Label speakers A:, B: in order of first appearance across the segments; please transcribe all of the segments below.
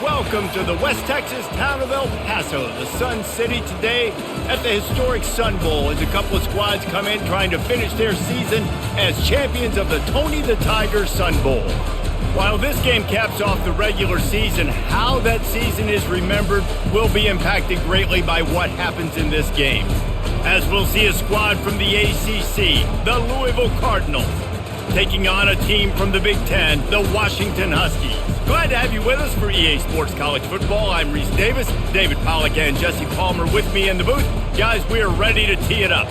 A: welcome to the West Texas town of El Paso, the Sun City, today at the historic Sun Bowl as a couple of squads come in trying to finish their season as champions of the Tony the Tiger Sun Bowl. While this game caps off the regular season, how that season is remembered will be impacted greatly by what happens in this game. As we'll see a squad from the ACC, the Louisville Cardinals, taking on a team from the Big Ten, the Washington Huskies. Glad to have you with us for EA Sports College Football. I'm Reese Davis, David Pollack and Jesse Palmer with me in the booth. Guys, we are ready to tee it up.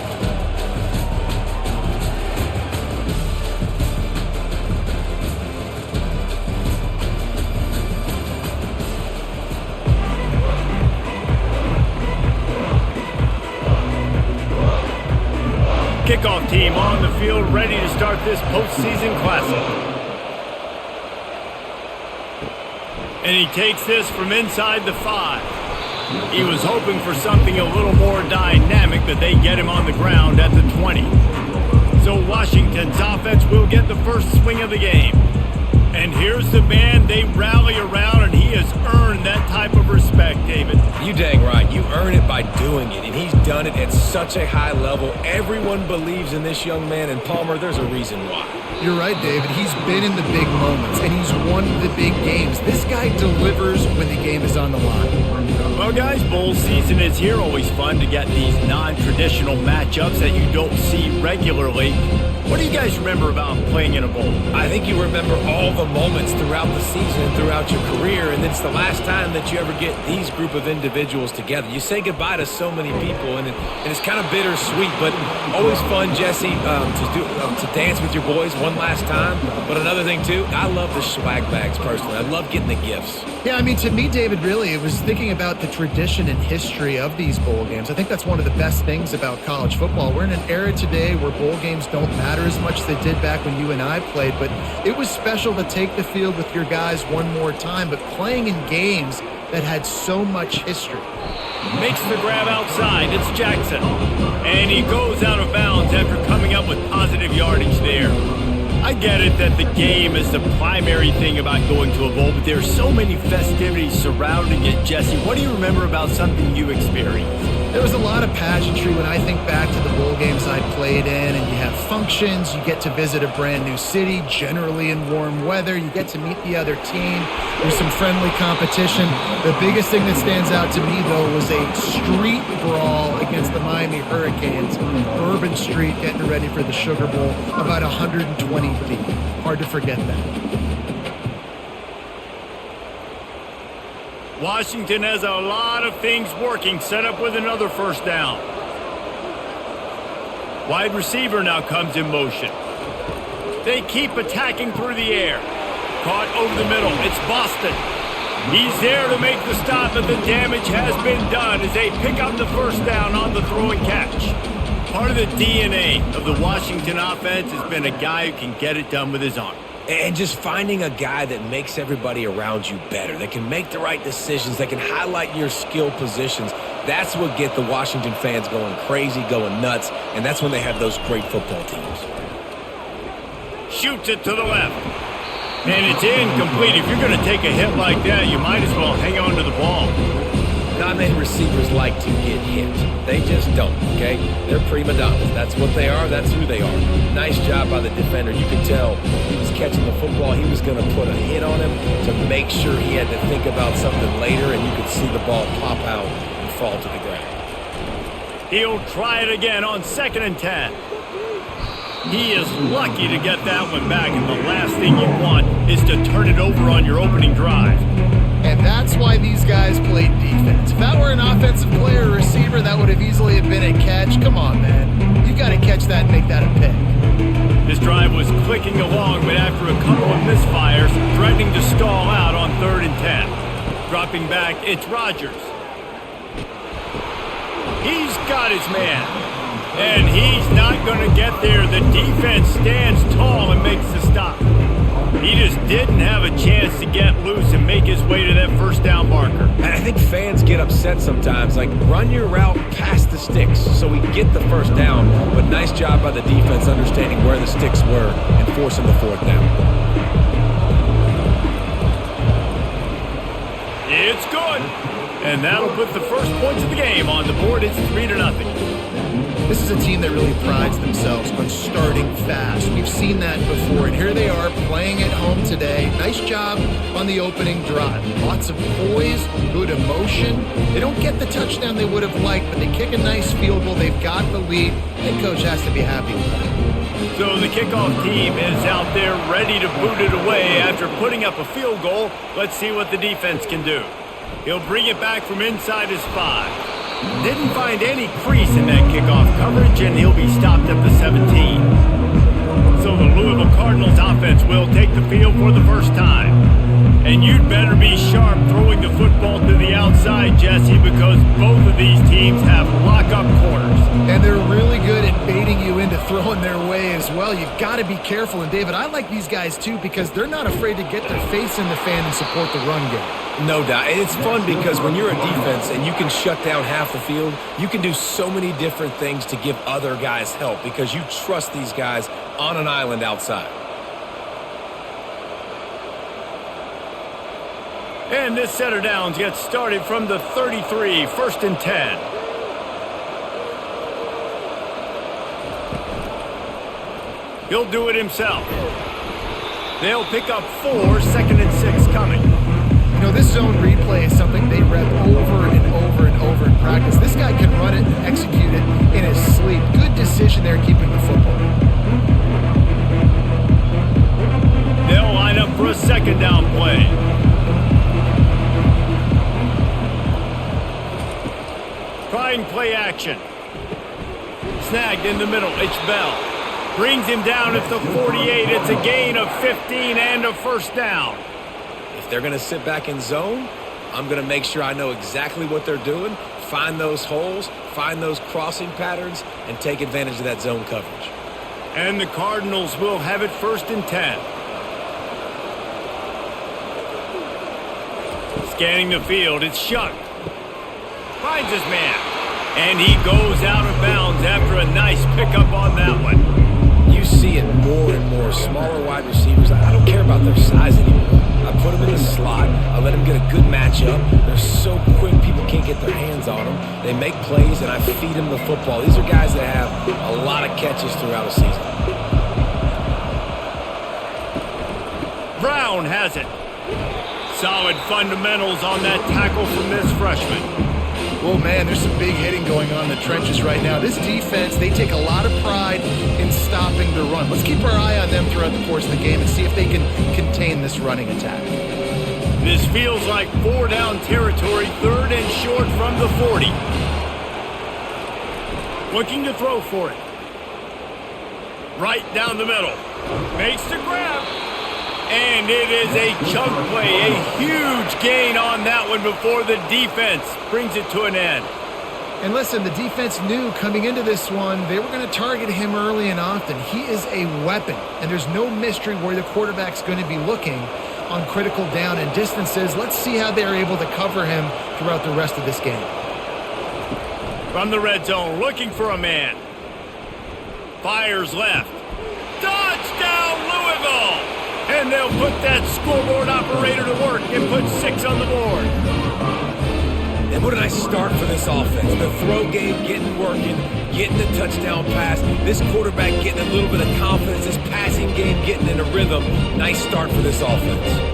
A: Kickoff team on the field, ready to start this postseason classic. And he takes this from inside the 5. He was hoping for something a little more dynamic, but they get him on the ground at the 20. So Washington's offense will get the first swing of the game. And here's the man they rally around, and he has earned that type of respect, David.
B: You dang right. You earn it by doing it, and he's done it at such a high level. Everyone believes in this young man, and Palmer, there's a reason why.
C: You're right, David. He's been in the big moments, and he's won the big games. This guy delivers when the game is on the line.
A: Well, guys, bowl season is here. Always fun to get these non-traditional matchups that you don't see regularly. What do you guys remember about playing in a bowl?
B: I think you remember all the moments throughout the season and throughout your career, and it's the last time that you ever get these group of individuals together. You say goodbye to so many people, and it's kind of bittersweet, but always fun, Jesse, to dance with your boys one last time. But another thing, too, I love the swag bags, personally. I love getting the gifts.
C: Yeah, I mean, to me, David, really, it was thinking about the tradition and history of these bowl games. I think that's one of the best things about college football. We're in an era today where bowl games don't matter as much as they did back when you and I played, but it was special to take the field with your guys one more time, but playing in games that had so much history.
A: Makes the grab outside. It's Jackson. And he goes out of bounds after coming up with positive yardage there. I get it that the game is the primary thing about going to a bowl, but there's so many festivities surrounding it. Jesse, what do you remember about something you experienced?
C: There was a lot of pageantry when I think back to the bowl games I played in, and you have functions, you get to visit a brand new city, generally in warm weather, you get to meet the other team, there's some friendly competition. The biggest thing that stands out to me, though, was a street brawl against the Miami Hurricanes, Bourbon Street, getting ready for the Sugar Bowl, about 120 deep. Hard to forget that.
A: Washington has a lot of things working, set up with another first down. Wide receiver now comes in motion. They keep attacking through the air. Caught over the middle. It's Boston. He's there to make the stop, but the damage has been done as they pick up the first down on the throw and catch. Part of the DNA of the Washington offense has been a guy who can get it done with his arm.
B: And just finding a guy that makes everybody around you better, that can make the right decisions, that can highlight your skill positions. That's what get the Washington fans going crazy, going nuts, and that's when they have those great football teams.
A: Shoots it to the left. And it's incomplete. If you're going to take a hit like that, you might as well hang on to the ball.
B: Not many receivers like to get hit. They just don't, okay? They're prima donnas. That's what they are. That's who they are. Nice job by the defender. You could tell he was catching the football. He was going to put a hit on him to make sure he had to think about something later, and you could see the ball pop out and fall to the ground.
A: He'll try it again on 2nd and 10. He is lucky to get that one back, and the last thing you want is to turn it over on your opening drive.
C: And that's why these guys played defense. If that were an offensive player or receiver, that would have easily have been a catch. Come on, man. You got to catch that and make that a pick.
A: This drive was clicking along, but after a couple of misfires, threatening to stall out on 3rd and 10. Dropping back, it's Rodgers. He's got his man. And he's not going to get there. The defense stands tall and makes the stop. He just didn't have a chance to get loose and make his way to that first down marker.
B: And I think fans get upset sometimes. Like, run your route past the sticks so we get the first down. But nice job by the defense understanding where the sticks were and forcing the 4th down.
A: It's good. And that'll put the first points of the game on the board. It's 3-0.
C: This is a team that really prides themselves on starting fast. We've seen that before, and here they are playing at home today. Nice job on the opening drive. Lots of poise, good emotion. They don't get the touchdown they would have liked, but they kick a nice field goal. They've got the lead. Head coach has to be happy with that.
A: So the kickoff team is out there ready to boot it away after putting up a field goal. Let's see what the defense can do. He'll bring it back from inside his 5. Didn't find any crease in that kickoff coverage, and he'll be stopped at the 17. So the Louisville Cardinals offense will take the field for the first time. And you'd better be sharp throwing the football to the outside, Jesse, because both of these teams have lock-up corners.
C: And they're really good at baiting you into throwing their way as well. You've got to be careful. And, David, I like these guys, too, because they're not afraid to get their face in the fan and support the run game.
B: No doubt. And it's fun because when you're a defense and you can shut down half the field, you can do so many different things to give other guys help because you trust these guys on an island outside.
A: And this set of downs gets started from the 33, 1st and 10. He'll do it himself. They'll pick up 4, 2nd and 6 coming.
C: You know, this zone replay is something they rep over and over and over in practice. This guy can run it and execute it in his sleep. Good decision there keeping the football.
A: They'll line up for a 2nd down play. Trying play action. Snagged in the middle. It's Bell. Brings him down at the 48. It's a gain of 15 and a 1st down.
B: If they're going to sit back in zone, I'm going to make sure I know exactly what they're doing, find those holes, find those crossing patterns, and take advantage of that zone coverage.
A: And the Cardinals will have it 1st and 10. Scanning the field, it's Shuck. Finds his man. And he goes out of bounds after a nice pickup on that one.
B: You see it more and more. Smaller wide receivers, I don't care about their size anymore. I put them in the slot. I let them get a good matchup. They're so quick, people can't get their hands on them. They make plays, and I feed them the football. These are guys that have a lot of catches throughout a season.
A: Brown has it. Solid fundamentals on that tackle from this freshman.
C: Oh, man, there's some big hitting going on in the trenches right now. This defense, they take a lot of pride in stopping the run. Let's keep our eye on them throughout the course of the game and see if they can contain this running attack.
A: This feels like 4-down territory, 3rd and short from the 40. Looking to throw for it. Right down the middle. Makes the grab. And it is a chunk play, a huge gain on that one before the defense brings it to an end.
C: And listen, the defense knew coming into this one, they were going to target him early and often. He is a weapon, and there's no mystery where the quarterback's going to be looking on critical down and distances. Let's see how they're able to cover him throughout the rest of this game.
A: From the red zone, looking for a man. Fires left. Touchdown, Louisville! And they'll put that scoreboard operator to work and put 6 on the board.
B: And what a nice start for this offense. The throw game getting working, getting the touchdown pass. This quarterback getting a little bit of confidence. This passing game getting in a rhythm. Nice start for this offense.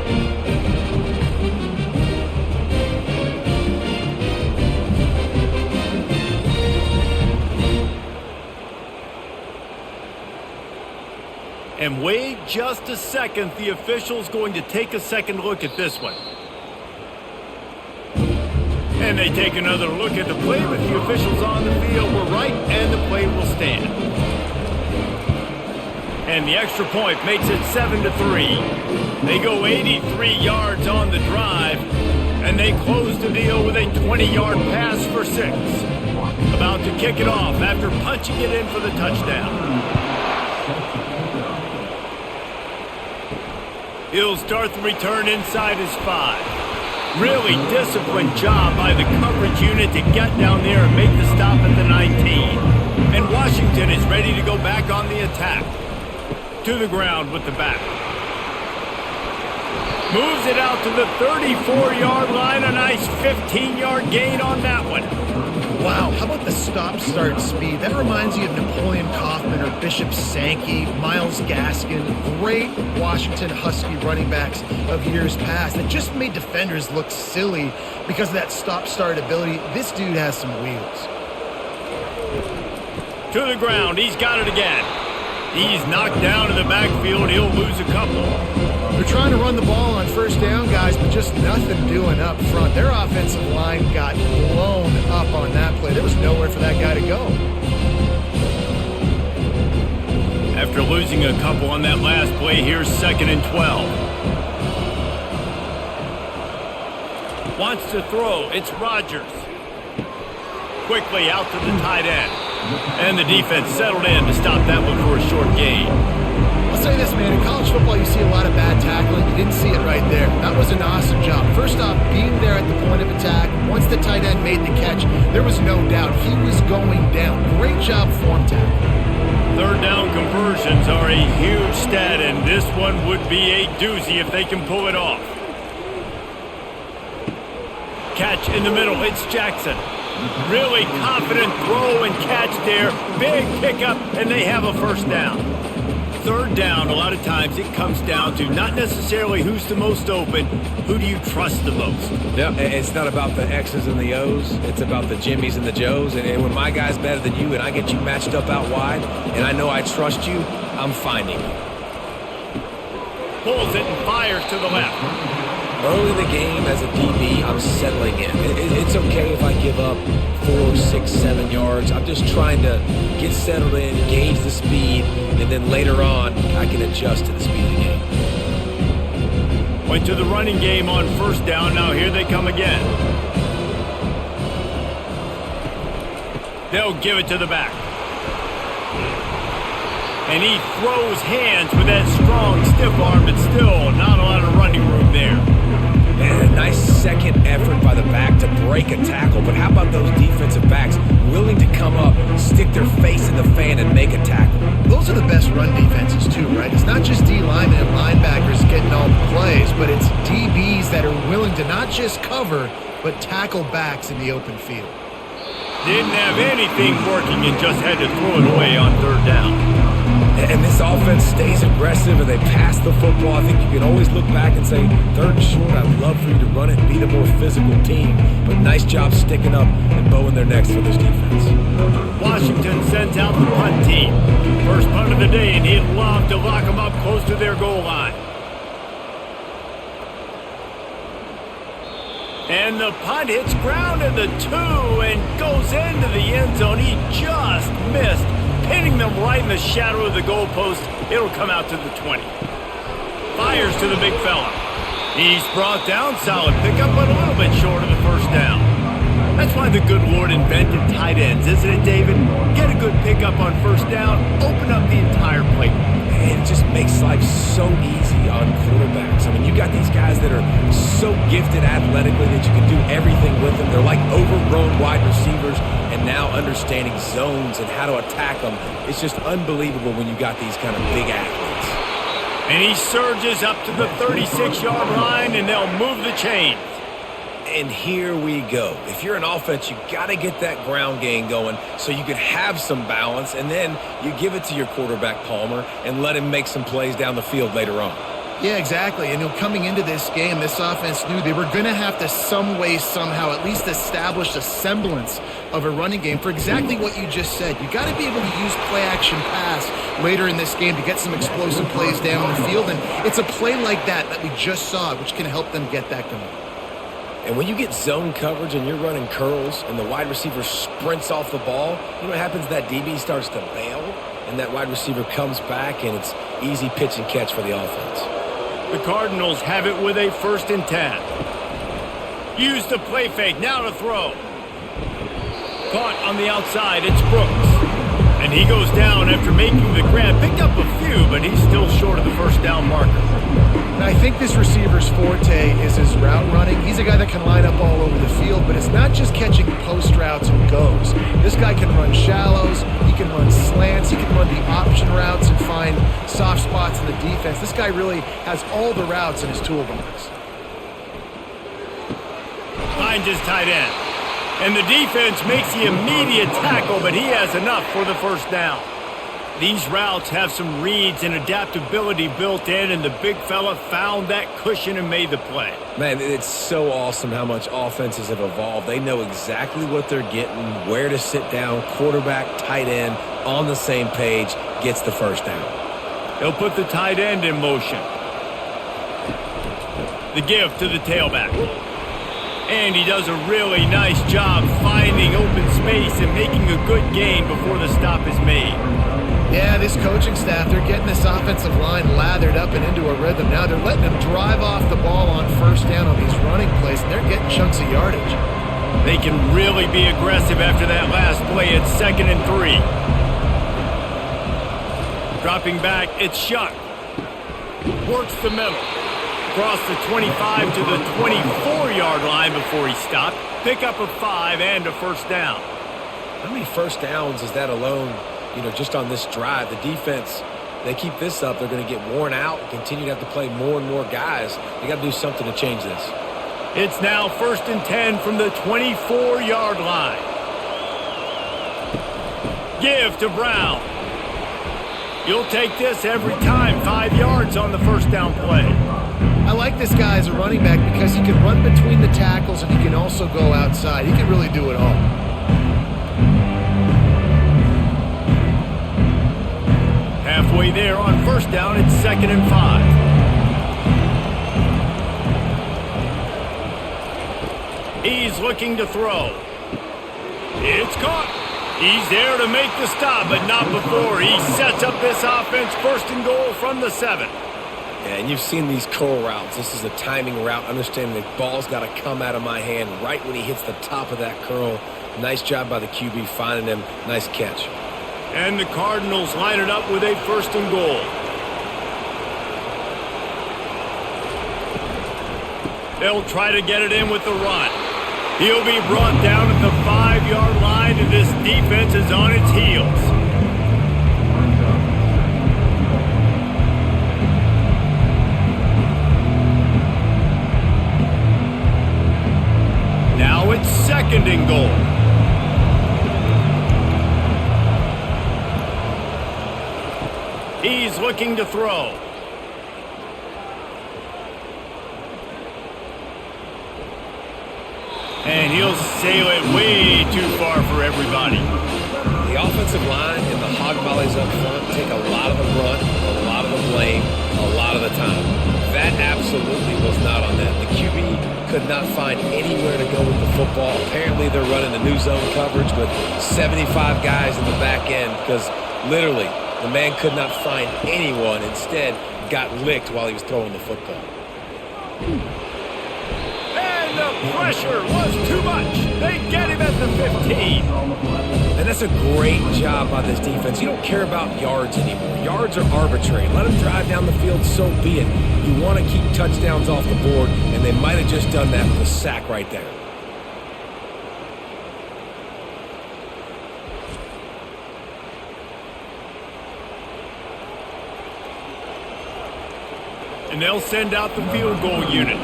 A: And wait just a second. The official's going to take a second look at this one. And they take another look at the play, but the officials on the field were right, and the play will stand. And the extra point makes it 7-3. They go 83 yards on the drive, and they close the deal with a 20-yard pass for 6. About to kick it off after punching it in for the touchdown. He'll start the return inside his 5. Really disciplined job by the coverage unit to get down there and make the stop at the 19. And Washington is ready to go back on the attack. To the ground with the back. Moves it out to the 34-yard line. A nice 15-yard gain on that one.
C: Wow, how about the stop-start speed? That reminds you of Napoleon Kaufman or Bishop Sankey, Myles Gaskin, great Washington Husky running backs of years past that just made defenders look silly because of that stop-start ability. This dude has some wheels.
A: To the ground. He's got it again. He's knocked down in the backfield. He'll lose a couple.
C: They're trying to run the ball on first down, guys, but just nothing doing up front. Their offensive line got blown up on that play. There was nowhere for that guy to go.
A: After losing a couple on that last play, here's 2nd and 12. Wants to throw. It's Rodgers. Quickly out to the tight end. And the defense settled in to stop that one for a short gain.
C: I'll say this, man. In college football, you see a lot of bad tackling. You didn't see it right there. That was an awesome job. First off, being there at the point of attack. Once the tight end made the catch, there was no doubt he was going down. Great job form tackle.
A: Third down conversions are a huge stat, and this one would be a doozy if they can pull it off. Catch in the middle. It's Jackson. Really confident throw and catch there. Big pickup, and they have a first down. Third down, a lot of times it comes down to not necessarily who's the most open, who do you trust the most?
B: Yeah, it's not about the X's and the O's. It's about the Jimmys and the Joes. And when my guy's better than you and I get you matched up out wide and I know I trust you, I'm finding you.
A: Pulls it and fires to the left.
B: Early in the game, as a DB, I'm settling in. It's okay if I give up 4, 6, 7 yards. I'm just trying to get settled in, gauge the speed, and then later on, I can adjust to the speed of the game.
A: Went to the running game on first down. Now here they come again. They'll give it to the back. And he throws hands with that strong, stiff arm, but still not a lot of running room there.
B: And a nice second effort by the back to break a tackle. But how about those defensive backs willing to come up, stick their face in the fan, and make a tackle?
C: Those are the best run defenses too, right? It's not just D linemen and linebackers getting all the plays, but it's DBs that are willing to not just cover, but tackle backs in the open field.
A: Didn't have anything working and just had to throw it away on third down.
B: And this offense stays aggressive and they pass the football. I think you can always look back and say, 3rd and short, I'd love for you to run it and be the more physical team. But nice job sticking up and bowing their necks for this defense.
A: Washington sends out the punt team. First punt of the day, and he'd love to lock them up close to their goal line. And the punt hits ground at the 2 and goes into the end zone. He just missed, hitting them right in the shadow of the goalpost. It'll come out to the 20. Fires to the big fella. He's brought down. Solid pickup, but a little bit short of the first down. That's why the good Lord invented tight ends, isn't it, David? Get a good pickup on first down, open up the entire plate.
B: And it just makes life so easy on quarterbacks. I mean, you got these guys that are so gifted athletically that you can do everything with them. They're like overgrown wide receivers, and now understanding zones and how to attack them. It's just unbelievable when you got these kind of big athletes.
A: And he surges up to the 36-yard line, and they'll move the chain.
B: And here we go. If you're an offense, you got to get that ground game going so you can have some balance, and then you give it to your quarterback, Palmer, and let him make some plays down the field later on.
C: Yeah, exactly. And coming into this game, this offense knew they were going to have to some way, somehow, at least establish a semblance of a running game for exactly what you just said. You got to be able to use play-action pass later in this game to get some explosive plays down the field, and it's a play like that we just saw, which can help them get that going.
B: And when you get zone coverage and you're running curls and the wide receiver sprints off the ball, you know what happens? That DB starts to bail, and that wide receiver comes back, and it's easy pitch and catch for the offense.
A: The Cardinals have it with a 1st and 10. Use the play fake, now to throw. Caught on the outside, it's Brooks. And he goes down after making the grab. Picked up a few, but he's still short of the first down marker.
C: And I think this receiver's forte is his route running. He's a guy that can line up all over the field, but it's not just catching post routes and goes. This guy can run shallows, he can run slants, he can run the option routes and find soft spots in the defense. This guy really has all the routes in his toolbox.
A: Finds his tight end. And the defense makes the immediate tackle, but he has enough for the first down. These routes have some reads and adaptability built in, and the big fella found that cushion and made the play.
B: Man, it's so awesome how much offenses have evolved. They know exactly what they're getting, where to sit down, quarterback, tight end, on the same page, gets the first down.
A: They'll put the tight end in motion. The give to the tailback. And he does a really nice job finding open space and making a good gain before the stop is made.
C: Yeah, this coaching staff, they're getting this offensive line lathered up and into a rhythm. Now they're letting them drive off the ball on first down on these running plays, and they're getting chunks of yardage.
A: They can really be aggressive after that last play at 2nd and 3. Dropping back, it's Shuck. Works the middle. Across the 25 to the 24-yard line before he stopped. Pick up a 5 and a first down.
B: How many first downs is that alone, just on this drive? The defense, they keep this up, they're going to get worn out and continue to have to play more and more guys. They got to do something to change this.
A: It's now 1st and 10 from the 24-yard line. Give to Brown. You'll take this every time. 5 yards on the first down play.
C: I like this guy as a running back because he can run between the tackles and he can also go outside. He can really do it all.
A: Halfway there on first down, it's 2nd and 5. He's looking to throw. It's caught. He's there to make the stop, but not before. He sets up this offense 1st and goal from the 7.
B: Yeah, and you've seen these curl routes. This is a timing route. Understanding the ball's got to come out of my hand right when he hits the top of that curl. Nice job by the QB finding him. Nice catch.
A: And the Cardinals line it up with a 1st and goal. They'll try to get it in with the run. He'll be brought down at the 5-yard line, and this defense is on its heels. Now it's 2nd and goal. He's looking to throw. And he'll sail it way too far for everybody.
B: The offensive line and the hog mollies up front take a lot of the brunt, a lot of the blame, a lot of the time. That absolutely was not on them. The QB could not find anywhere to go with the football. Apparently they're running the new zone coverage with 75 guys in the back end because literally the man could not find anyone. Instead, got licked while he was throwing the football.
A: And the pressure was too much. They get him at the 15.
B: And that's a great job by this defense. You don't care about yards anymore. Yards are arbitrary. Let them drive down the field, so be it. You want to keep touchdowns off the board, and they might have just done that with a sack right there.
A: And they'll send out the field goal unit.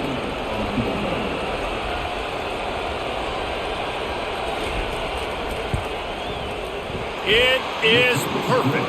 A: It is perfect.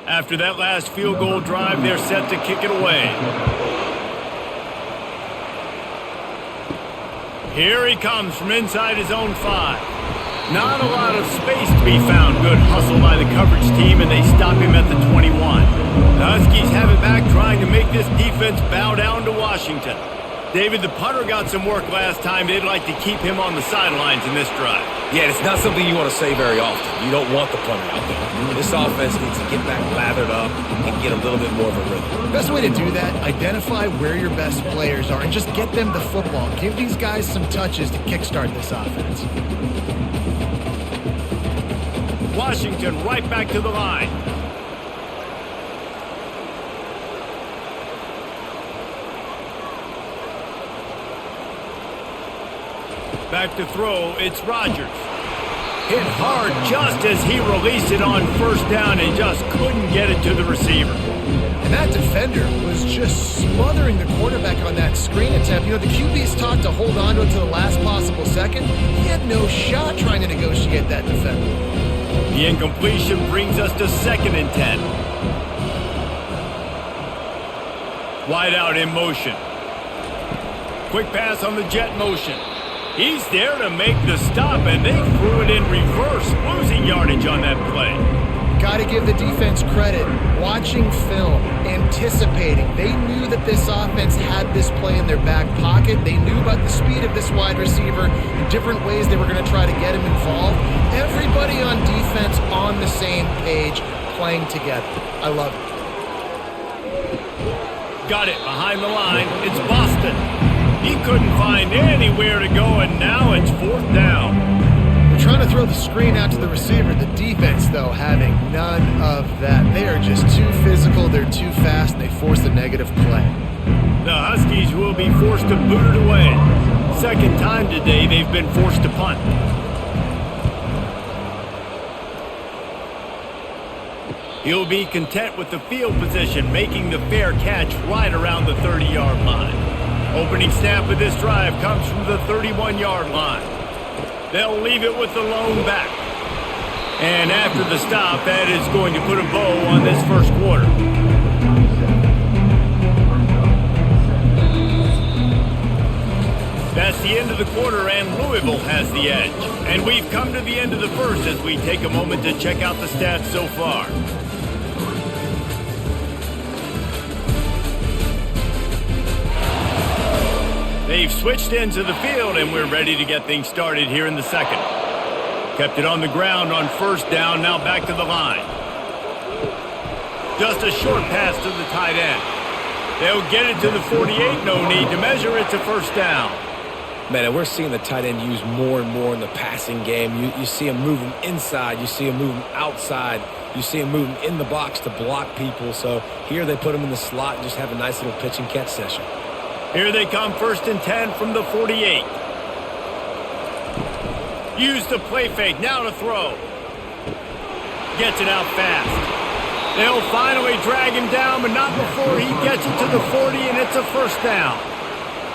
A: After that last field goal drive, they're set to kick it away. Here he comes from inside his own 5. Not a lot of space to be found. Good hustle by the coverage team, and they stop him at the 21. The Huskies have it back, trying to make this defense bow down to Washington. David, the punter got some work last time. They'd like to keep him on the sidelines in this drive.
B: Yeah, it's not something you want to say very often. You don't want the punter out there. This offense needs to get back lathered up and get a little bit more of a rhythm.
C: Best way to do that, identify where your best players are and just get them the football. Give these guys some touches to kickstart this offense.
A: Washington right back to the line. Back to throw, it's Rodgers. Hit hard just as he released it on first down and just couldn't get it to the receiver.
C: And that defender was just smothering the quarterback on that screen attempt. You know, the QB's taught to hold on to it to the last possible second. He had no shot trying to negotiate that defender.
A: The incompletion brings us to 2nd and 10. Wide out in motion. Quick pass on the jet motion. He's there to make the stop, and they threw it in reverse, losing yardage on that play.
C: Got to give the defense credit. Watching film, anticipating. They knew that this offense had this play in their back pocket. They knew about the speed of this wide receiver, the different ways they were going to try to get him involved. Everybody on defense on the same page, playing together. I love it.
A: Got it behind the line. It's Boston. He couldn't find anywhere to go, and now it's 4th down.
C: They're trying to throw the screen out to the receiver. The defense, though, having none of that. They are just too physical. They're too fast, and they force a negative play.
A: The Huskies will be forced to boot it away. 2nd time today they've been forced to punt. He'll be content with the field position, making the fair catch right around the 30-yard line. Opening snap of this drive comes from the 31-yard line. They'll leave it with the lone back. And after the stop, that is going to put a bow on this first quarter. That's the end of the quarter, and Louisville has the edge. And we've come to the end of the first as we take a moment to check out the stats so far. They've switched ends of the field, and we're ready to get things started here in the second. Kept it on the ground on first down, now back to the line. Just a short pass to the tight end. They'll get it to the 48, no need to measure, it's a first down.
B: Man, and we're seeing the tight end used more and more in the passing game. You see him moving inside, you see him moving outside, you see him moving in the box to block people. So here they put him in the slot and just have a nice little pitch and catch session.
A: Here they come, 1st and 10 from the 48. Use the play fake, now to throw. Gets it out fast. They'll finally drag him down, but not before he gets it to the 40, and it's a first down.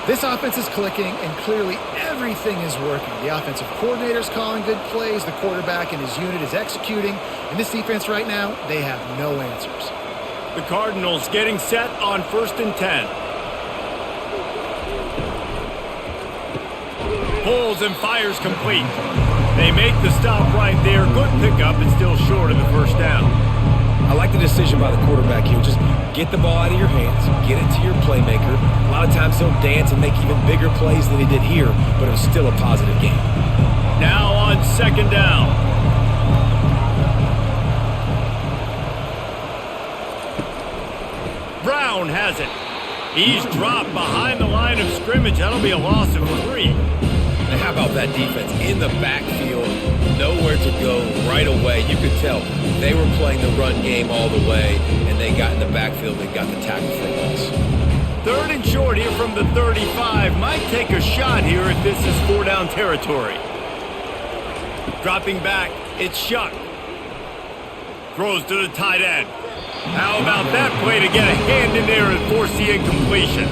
C: This offense is clicking, and clearly everything is working. The offensive coordinator's calling good plays, the quarterback and his unit is executing, and this defense right now, they have no answers.
A: The Cardinals getting set on 1st and 10. Pulls and fires complete. They make the stop right there. Good pickup and still short of the first down.
B: I like the decision by the quarterback here. Just get the ball out of your hands, get it to your playmaker. A lot of times he'll dance and make even bigger plays than he did here, but it was still a positive game.
A: Now on 2nd down. Brown has it. He's dropped behind the line of scrimmage. That'll be a loss of 3.
B: And how about that defense in the backfield, nowhere to go right away. You could tell they were playing the run game all the way, and they got in the backfield and got the tackle for a loss.
A: 3rd and short here from the 35. Might take a shot here if this is 4-down territory. Dropping back, it's Shuck. Throws to the tight end. How about that play to get a hand in there and force the incompletion?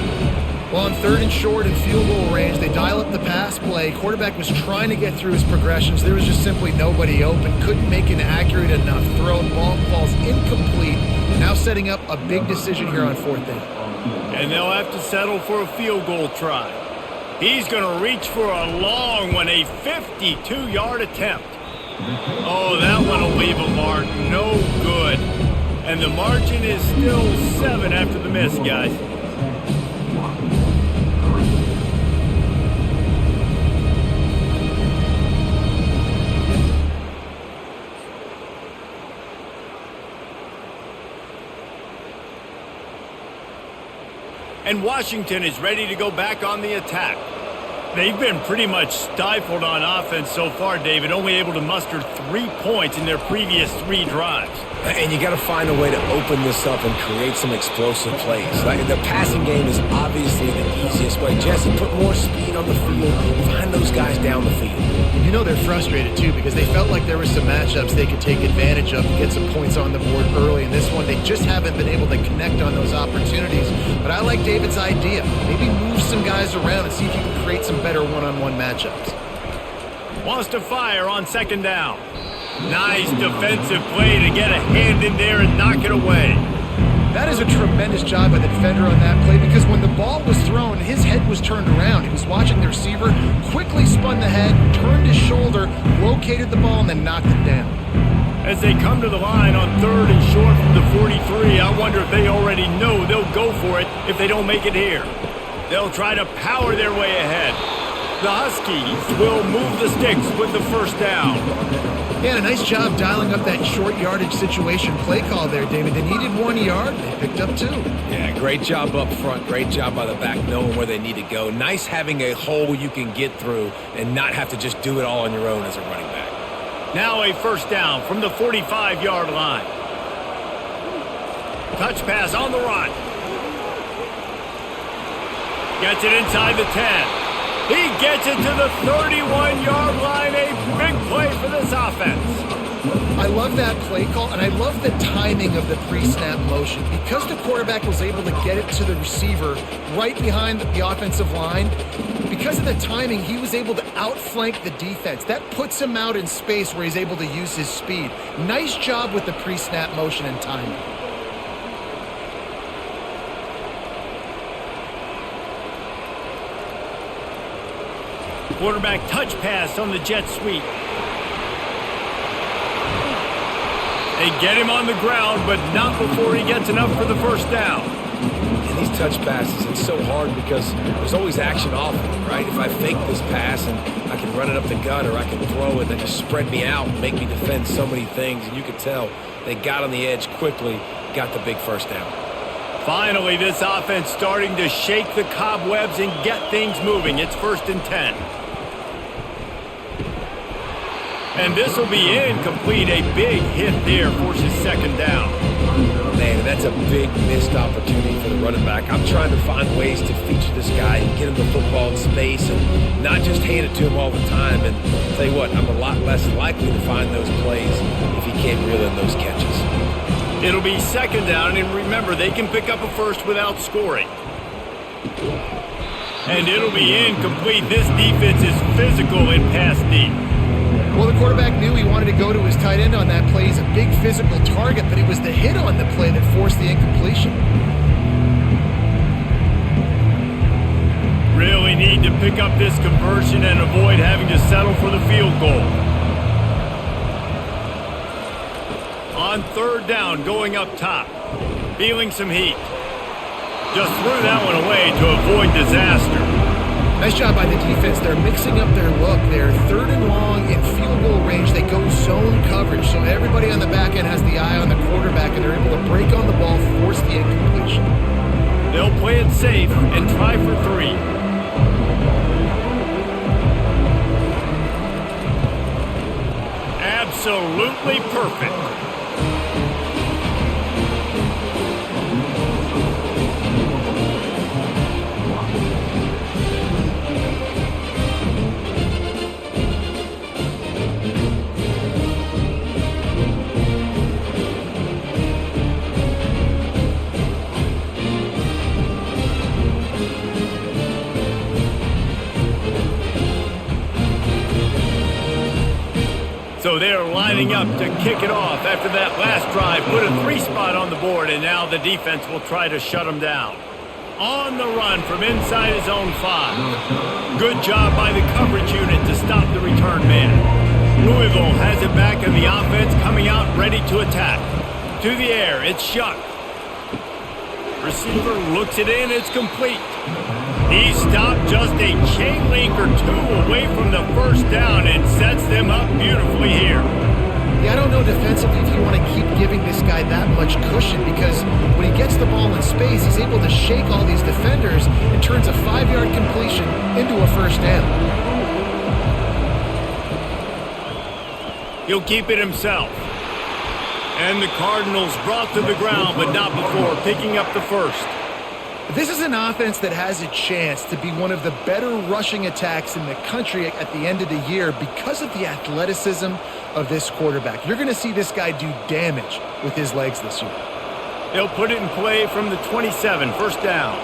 C: Well, on 3rd and short and field goal range, they dial up the pass play. Quarterback was trying to get through his progressions. There was just simply nobody open. Couldn't make an accurate enough throw. Ball falls incomplete. Now setting up a big decision here on 4th down.
A: And they'll have to settle for a field goal try. He's going to reach for a long one, a 52-yard attempt. Oh, that one will leave a mark. No good. And the margin is still 7 after the miss, guys. And Washington is ready to go back on the attack. They've been pretty much stifled on offense so far, David, only able to muster 3 points in their previous 3 drives.
B: And you got to find a way to open this up and create some explosive plays. Like the passing game is obviously the easiest way. Jesse, put more speed on the field. Find those guys down the field.
C: You know they're frustrated, too, because they felt like there were some matchups they could take advantage of to get some points on the board early. In this one, they just haven't been able to connect on those opportunities. But I like David's idea. Maybe move some guys around and see if you can create some better one-on-one matchups.
A: Wants to fire on 2nd down. Nice defensive play to get a hand in there and knock it away.
C: That is a tremendous job by the defender on that play, because when the ball was thrown, his head was turned around. He was watching the receiver, quickly spun the head, turned his shoulder, located the ball, and then knocked it down.
A: As they come to the line on 3rd and short from the 43, I wonder if they already know they'll go for it if they don't make it here. They'll try to power their way ahead. The Huskies will move the sticks with the 1st down.
C: Yeah, a nice job dialing up that short yardage situation play call there, David. They needed 1 yard. They picked up 2.
B: Yeah, great job up front. Great job by the back knowing where they need to go. Nice having a hole you can get through and not have to just do it all on your own as a running back.
A: Now a 1st down from the 45-yard line. Touch pass on the run. Gets it inside the 10. He gets it to the 31-yard line. A big play for this offense.
C: I love that play call, and I love the timing of the pre-snap motion. Because the quarterback was able to get it to the receiver right behind the offensive line, because of the timing, he was able to outflank the defense. That puts him out in space where he's able to use his speed. Nice job with the pre-snap motion and timing.
A: Quarterback touch pass on the jet sweep. They get him on the ground, but not before he gets enough for the 1st down.
B: And these touch passes, it's so hard because there's always action off of it, right? If I fake this pass and I can run it up the gut, or I can throw it, that just spread me out and make me defend so many things. And you could tell they got on the edge quickly, got the big 1st down.
A: Finally, this offense starting to shake the cobwebs and get things moving. It's 1st and 10. And this will be incomplete. A big hit there forces 2nd down.
B: Man, that's a big missed opportunity for the running back. I'm trying to find ways to feature this guy and get him the football in space and not just hand it to him all the time. And I'll tell you what, I'm a lot less likely to find those plays if he can't reel in those catches.
A: It'll be 2nd down, and remember, they can pick up a 1st without scoring. And it'll be incomplete. This defense is physical in pass deep.
C: Well, the quarterback knew he wanted to go to his tight end on that play. He's a big physical target, but it was the hit on the play that forced the incompletion.
A: Really need to pick up this conversion and avoid having to settle for the field goal. On 3rd down, going up top. Feeling some heat. Just threw that one away to avoid disaster.
C: Nice job by the defense. They're mixing up their look. They're 3rd and long in field goal range. They go zone coverage, so everybody on the back end has the eye on the quarterback, and they're able to break on the ball, force the incompletion.
A: They'll play it safe and try for 3. Absolutely perfect. So they're lining up to kick it off after that last drive. Put a 3 spot on the board, and now the defense will try to shut them down. On the run from inside his own 5. Good job by the coverage unit to stop the return man. Louisville has it back, and the offense coming out ready to attack. To the air, it's Shuck. Receiver looks it in, it's complete. He stopped just a chain link or 2 away from the 1st down and sets them up beautifully here.
C: Yeah, I don't know defensively if you want to keep giving this guy that much cushion, because when he gets the ball in space, he's able to shake all these defenders and turns a 5-yard completion into a first down.
A: He'll keep it himself. And the Cardinals brought to the ground, but not before picking up the first.
C: This is an offense that has a chance to be one of the better rushing attacks in the country at the end of the year because of the athleticism of this quarterback. You're going to see this guy do damage with his legs this year.
A: They'll put it in play from the 27, first down.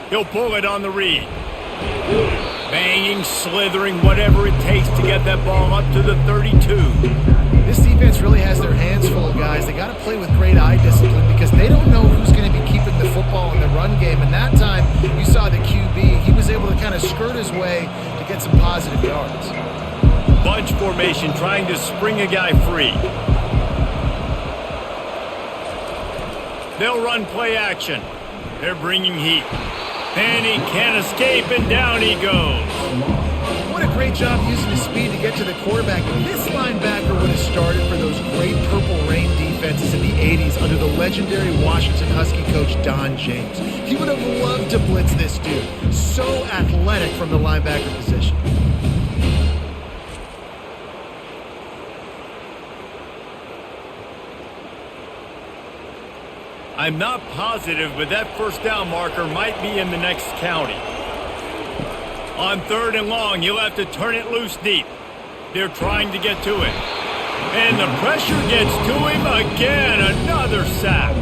A: He'll pull it on the read. Banging, slithering, whatever it takes to get that ball up to the 32.
C: This defense really has their hands full, guys. They got to play with great eye discipline because they don't know who's going to be keeping the football in the run game. And that time, you saw the QB. He was able to kind of skirt his way to get some positive yards.
A: Bunch formation, trying to spring a guy free. They'll run play action. They're bringing heat. And he can't escape, and down he goes.
C: What a great job using his speed to get to the quarterback. And this linebacker would have started for those great Purple Rain defenses in the 80s under the legendary Washington Husky coach Don James. He would have loved to blitz this dude. So athletic from the linebacker position.
A: I'm not positive, but that first down marker might be in the next county. On 3rd and long, you'll have to turn it loose deep. They're trying to get to it. And the pressure gets to him again. Another sack.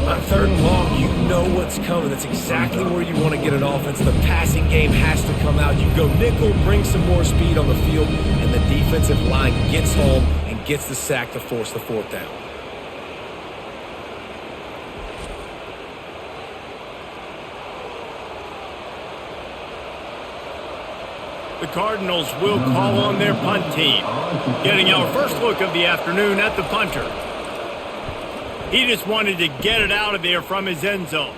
B: On 3rd and long, you know what's coming. That's exactly where you want to get an offense. The passing game has to come out. You go nickel, bring some more speed on the field, and the defensive line gets home and gets the sack to force the 4th down.
A: The Cardinals will call on their punt team. Getting our first look of the afternoon at the punter. He just wanted to get it out of there from his end zone.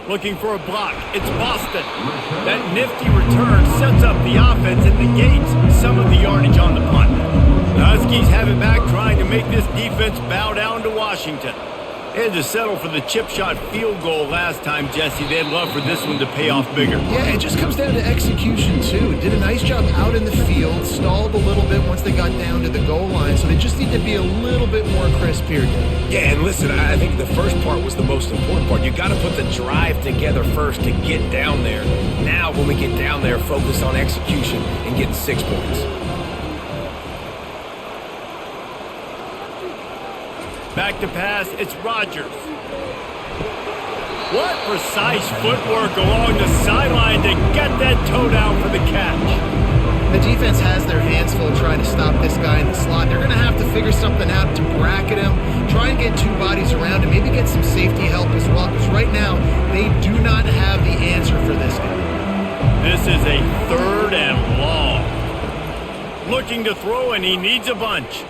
A: Looking for a block. It's Boston. That nifty return sets up the offense and negates some of the yardage on the punt. The Huskies have it back, trying to make this defense bow down to Washington. They had to settle for the chip shot field goal last time, Jesse. They'd love for this one to pay off bigger.
C: Yeah, it just comes down to execution, too. Did a nice job out in the field, stalled a little bit once they got down to the goal line, so they just need to be a little bit more crisp here.
B: Yeah, and listen, I think the first part was the most important part. You got to put the drive together first to get down there. Now, when we get down there, focus on execution and getting 6 points.
A: Back to pass, it's Rodgers. What precise footwork along the sideline to get that toe down for the catch.
C: The defense has their hands full trying to stop this guy in the slot. They're going to have to figure something out to bracket him, try and get 2 bodies around him, maybe get some safety help as well, because right now they do not have the answer for this guy.
A: This is a 3rd and long. Looking to throw, and he needs a bunch.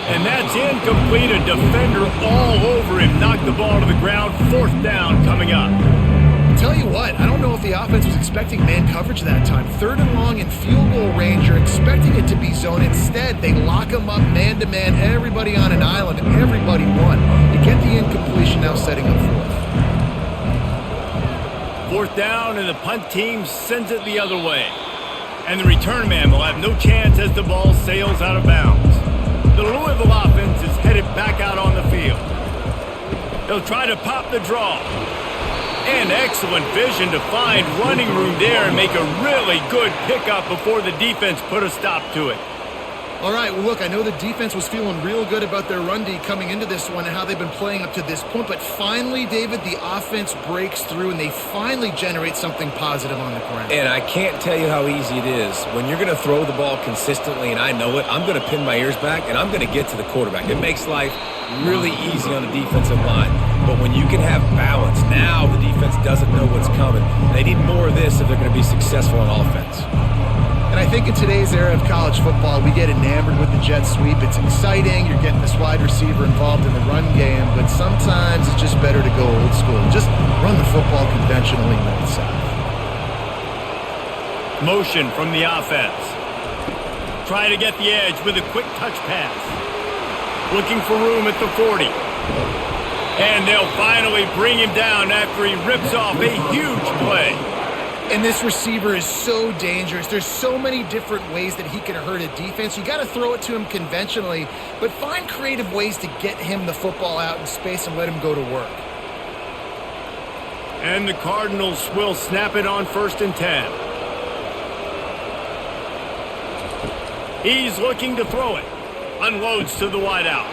A: And that's incomplete. A defender all over him. Knocked the ball to the ground. 4th down coming up.
C: I'll tell you what, I don't know if the offense was expecting man coverage that time. 3rd and long in field goal range. You're expecting it to be zone. Instead, they lock him up man-to-man. Everybody on an island. Everybody won. You get the incompletion, now setting up 4th.
A: 4th down, and the punt team sends it the other way. And the return man will have no chance as the ball sails out of bounds. The Louisville offense is headed back out on the field. They'll try to pop the draw. And excellent vision to find running room there and make a really good pickup before the defense put a stop to it.
C: All right, well, look, I know the defense was feeling real good about their run D coming into this one and how they've been playing up to this point, but finally, David, the offense breaks through and they finally generate something positive on the ground.
B: And I can't tell you how easy it is. When you're going to throw the ball consistently, and I know it, I'm going to pin my ears back, and I'm going to get to the quarterback. It makes life really easy on the defensive line. But when you can have balance, now the defense doesn't know what's coming. They need more of this if they're going to be successful on offense.
C: And I think in today's era of college football, we get enamored with the jet sweep. It's exciting. You're getting this wide receiver involved in the run game, but sometimes it's just better to go old school. Just run the football conventionally north-south.
A: Motion from the offense. Try to get the edge with a quick touch pass. Looking for room at the 40. And they'll finally bring him down after he rips off a huge play.
C: And this receiver is so dangerous. There's so many different ways that he can hurt a defense. You got to throw it to him conventionally, but find creative ways to get him the football out in space and let him go to work.
A: And the Cardinals will snap it on 1st and 10. He's looking to throw it. Unloads to the wideout.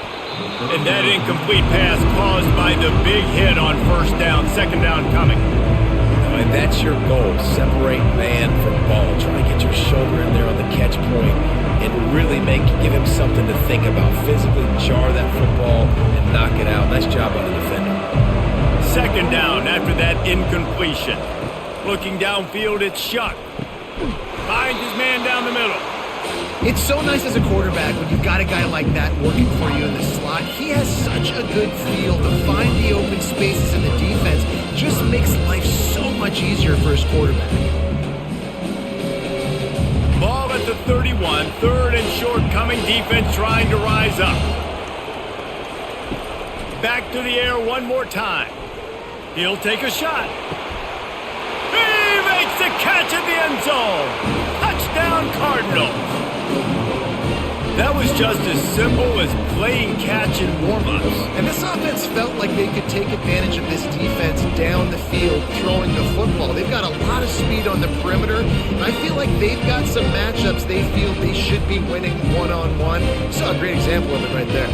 A: And that incomplete pass caused by the big hit on 1st down, 2nd down coming.
B: And that's your goal. Separate man from ball. Try to get your shoulder in there on the catch point and really give him something to think about. Physically jar that football and knock it out. Nice job by the defender.
A: 2nd down after that incompletion. Looking downfield, it's Shuck. Finds his man down the middle.
C: It's so nice as a quarterback when you've got a guy like that working for you in the slot. He has such a good feel to find the open spaces in the defense. Just makes life so much easier for his quarterback.
A: Ball at the 31, 3rd and short coming. Defense trying to rise up. Back to the air one more time. He'll take a shot. He makes the catch at the end zone. Touchdown Cardinals. That was just as simple as playing catch in warm-ups.
C: And this offense felt like they could take advantage of this defense down the field throwing the football. They've got a lot of speed on the perimeter, and I feel like they've got some matchups they feel they should be winning one-on-one. You saw a great example of it right there.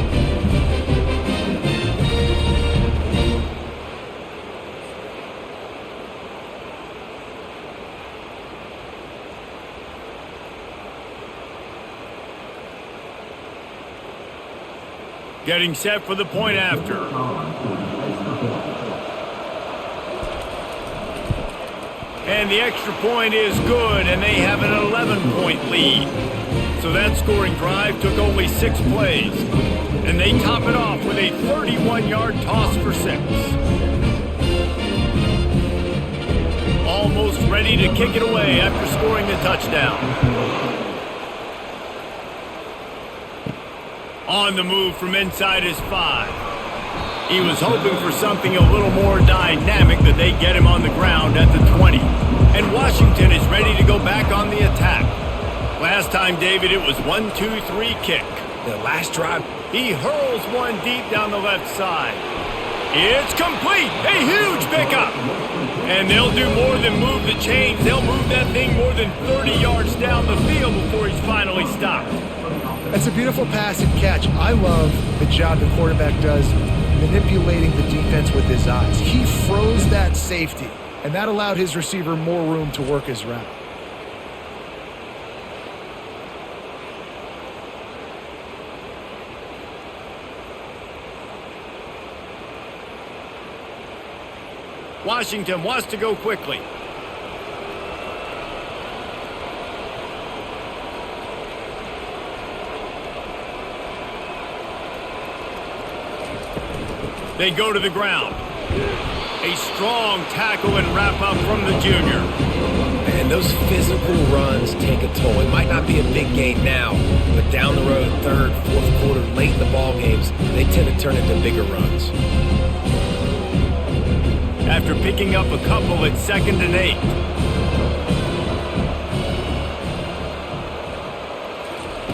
A: Getting set for the point after. And the extra point is good, and they have an 11-point lead. So that scoring drive took only 6 plays. And they top it off with a 31-yard toss for 6. Almost ready to kick it away after scoring the touchdown. On the move from inside his 5. He was hoping for something a little more dynamic, that they get him on the ground at the 20. And Washington is ready to go back on the attack. Last time, David, it was 1-2-3 kick.
B: The last drive.
A: He hurls one deep down the left side. It's complete. A huge pickup. And they'll do more than move the chains. They'll move that thing more than 30 yards down the field before he's finally stopped.
C: That's a beautiful pass and catch. I love the job the quarterback does manipulating the defense with his eyes. He froze that safety, and that allowed his receiver more room to work his route.
A: Washington wants to go quickly. They go to the ground. A strong tackle and wrap up from the junior.
B: And those physical runs take a toll. It might not be a big gain now, but down the road, 3rd, 4th quarter, late in the ball games, they tend to turn into bigger runs.
A: After picking up a couple at 2nd and 8.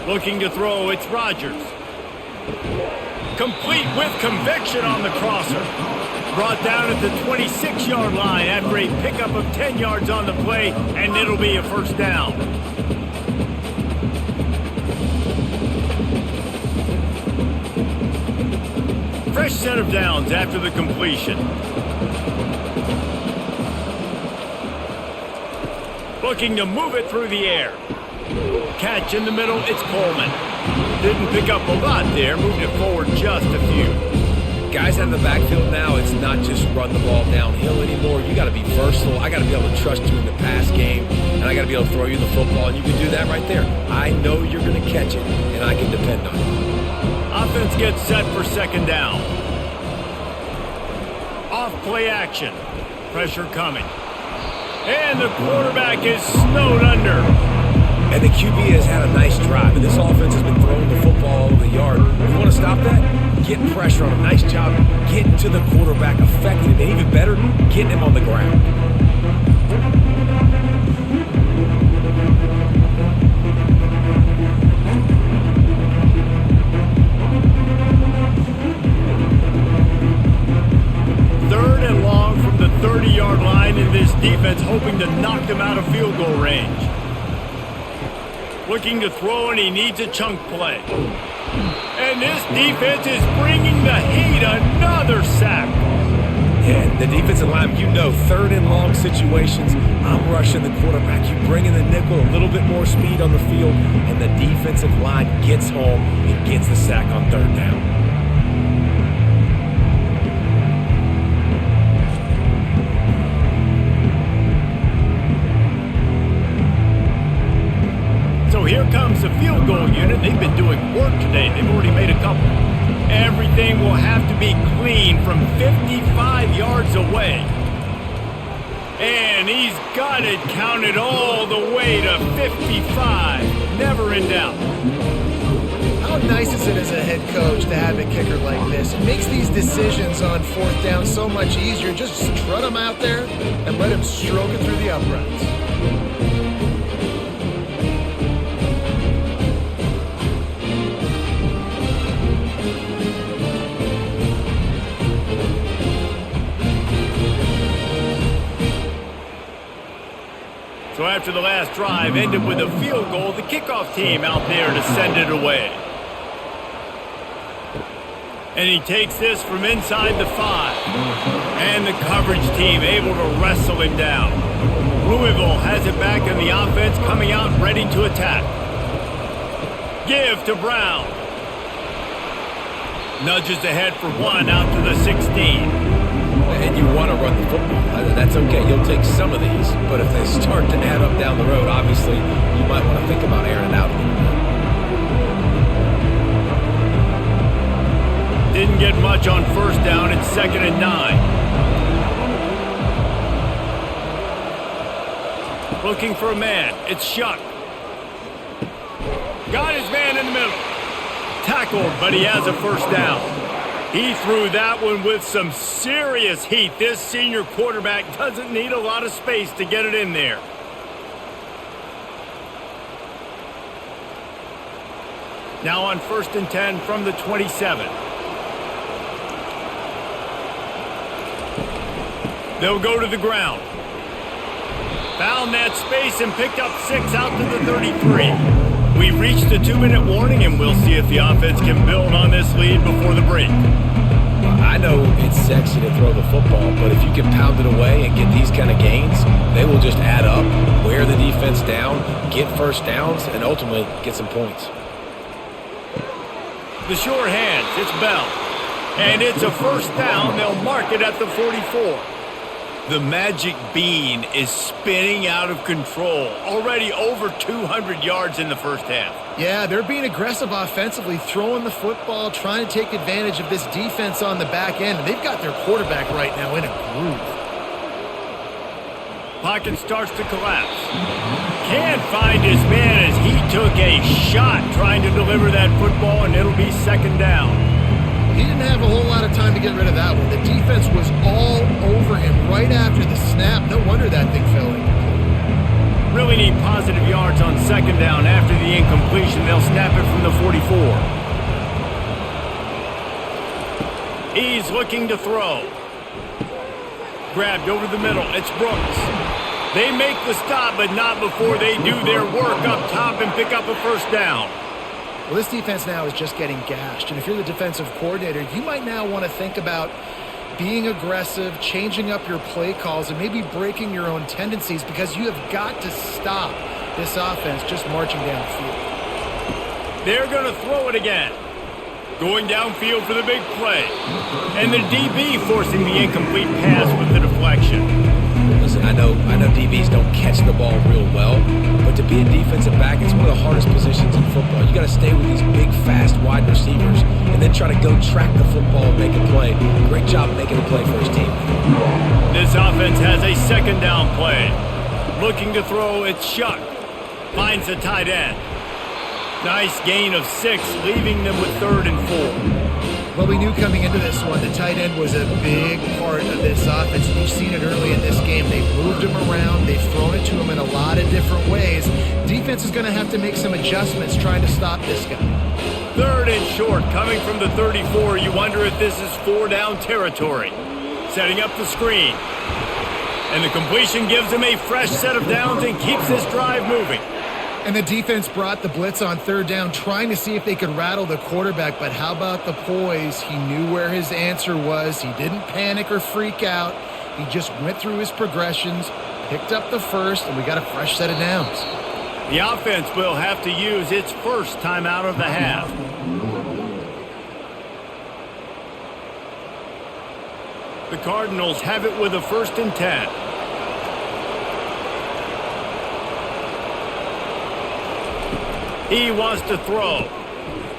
A: Looking to throw, it's Rodgers. Complete with conviction on the crosser. Brought down at the 26-yard line after a pickup of 10 yards on the play, and it'll be a 1st down. Fresh set of downs after the completion. Looking to move it through the air. Catch in the middle, it's Coleman. Didn't pick up a lot there, moved it forward just a few.
B: Guys out of the backfield now, it's not just run the ball downhill anymore. You got to be versatile. I got to be able to trust you in the pass game, and I got to be able to throw you the football, and you can do that right there. I know you're going to catch it, and I can depend on it.
A: Offense gets set for 2nd down. Off play action. Pressure coming. And the quarterback is snowed under.
B: And the QB has had a nice drive, and this offense has been throwing the football all over the yard. You want to stop that? Get pressure on him. Nice job getting to the quarterback effective, and even better, getting him on the ground.
A: Third and long from the 30-yard line, and this defense hoping to knock them out of field goal range. Looking to throw, and he needs a chunk play. And this defense is bringing the heat. Another sack.
B: Yeah, the defensive line, you know, third and long situations, I'm rushing the quarterback. You bring in the nickel, a little bit more speed on the field, and the defensive line gets home and gets the sack on third down.
A: So here comes the field goal unit. They've been doing work today. They've already made a couple. Everything will have to be clean from 55 yards away. And he's got it counted all the way to 55. Never in doubt.
C: How nice is it as a head coach to have a kicker like this? It makes these decisions on fourth down so much easier. Just strut him out there and let him stroke it through the uprights.
A: So after the last drive ended with a field goal, the kickoff team out there to send it away. And he takes this from inside the 5. And the coverage team able to wrestle him down. Louisville has it back in the offense, coming out ready to attack. Give to Brown. Nudges ahead for one out to the 16.
B: And you want to run the football. That's okay. You'll take some of these. But if they start to add up down the road, obviously, you might want to think about airing it out a little bit.
A: Didn't get much on first down. It's 2nd and 9. Looking for a man. It's Shuck. Got his man in the middle. Tackled, but he has a first down. He threw that one with some serious heat. This senior quarterback doesn't need a lot of space to get it in there. Now on 1st and 10 from the 27. They'll go to the ground. Found that space and picked up 6 out to the 33. We've reached the 2-minute warning, and we'll see if the offense can build on this lead before the break.
B: I know it's sexy to throw the football, but if you can pound it away and get these kind of gains, they will just add up, wear the defense down, get first downs, and ultimately get some points.
A: The sure hands, it's Bell. And it's a first down. They'll mark it at the 44. The magic bean is spinning out of control. Already over 200 yards in the first half.
C: Yeah, they're being aggressive offensively, throwing the football, trying to take advantage of this defense on the back end. And they've got their quarterback right now in a groove.
A: Pocket starts to collapse. Can't find his man as he took a shot trying to deliver that football, and it'll be 2nd down.
C: He didn't have a whole lot of time to get rid of that one. The defense was all over him right after the snap. No wonder that thing fell in.
A: Really need positive yards on 2nd down. After the incompletion, they'll snap it from the 44. He's looking to throw. Grabbed over the middle. It's Brooks. They make the stop, but not before they do their work up top and pick up a first down.
C: Well, this defense now is just getting gashed. And if you're the defensive coordinator, you might now want to think about being aggressive, changing up your play calls, and maybe breaking your own tendencies, because you have got to stop this offense just marching down the field.
A: They're going to throw it again. Going downfield for the big play. And the DB forcing the incomplete pass with the deflection.
B: Listen, I know DBs don't catch the ball real well, but to be a defensive back, it's one of the hardest positions in football. You got to stay with these big, fast, wide receivers and then try to go track the football and make a play. Great job making a play for his team.
A: This offense has a 2nd down play. Looking to throw, it's Shuck. Finds the tight end. Nice gain of 6, leaving them with 3rd and 4.
C: Well, we knew coming into this one, the tight end was a big part of this offense. You've seen it early in this game. They've moved him around. They've thrown it to him in a lot of different ways. Defense is going to have to make some adjustments trying to stop this guy.
A: 3rd and short, coming from the 34. You wonder if this is 4-down territory. Setting up the screen. And the completion gives him a fresh set of downs and keeps this drive moving.
C: And the defense brought the blitz on 3rd down, trying to see if they could rattle the quarterback. But how about the poise? He knew where his answer was. He didn't panic or freak out. He just went through his progressions, picked up the first, and we got a fresh set of downs.
A: The offense will have to use its first timeout of the half. The Cardinals have it with a 1st and 10. He wants to throw.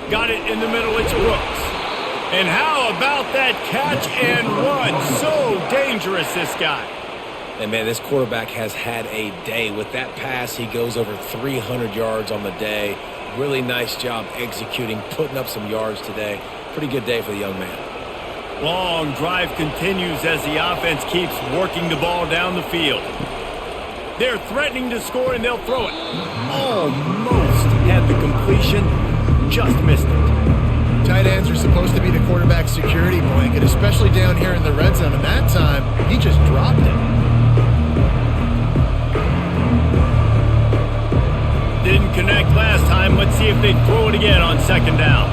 A: Got it in the middle. It's Brooks. And how about that catch and run? So dangerous, this guy.
B: And, man, this quarterback has had a day. With that pass, he goes over 300 yards on the day. Really nice job executing, putting up some yards today. Pretty good day for the young man.
A: Long drive continues as the offense keeps working the ball down the field. They're threatening to score, and they'll throw it. Almost had the completion, just missed it.
C: Tight ends are supposed to be the quarterback's security blanket, especially down here in the red zone. And that time, he just dropped it.
A: Didn't connect last time. Let's see if they throw it again on 2nd down.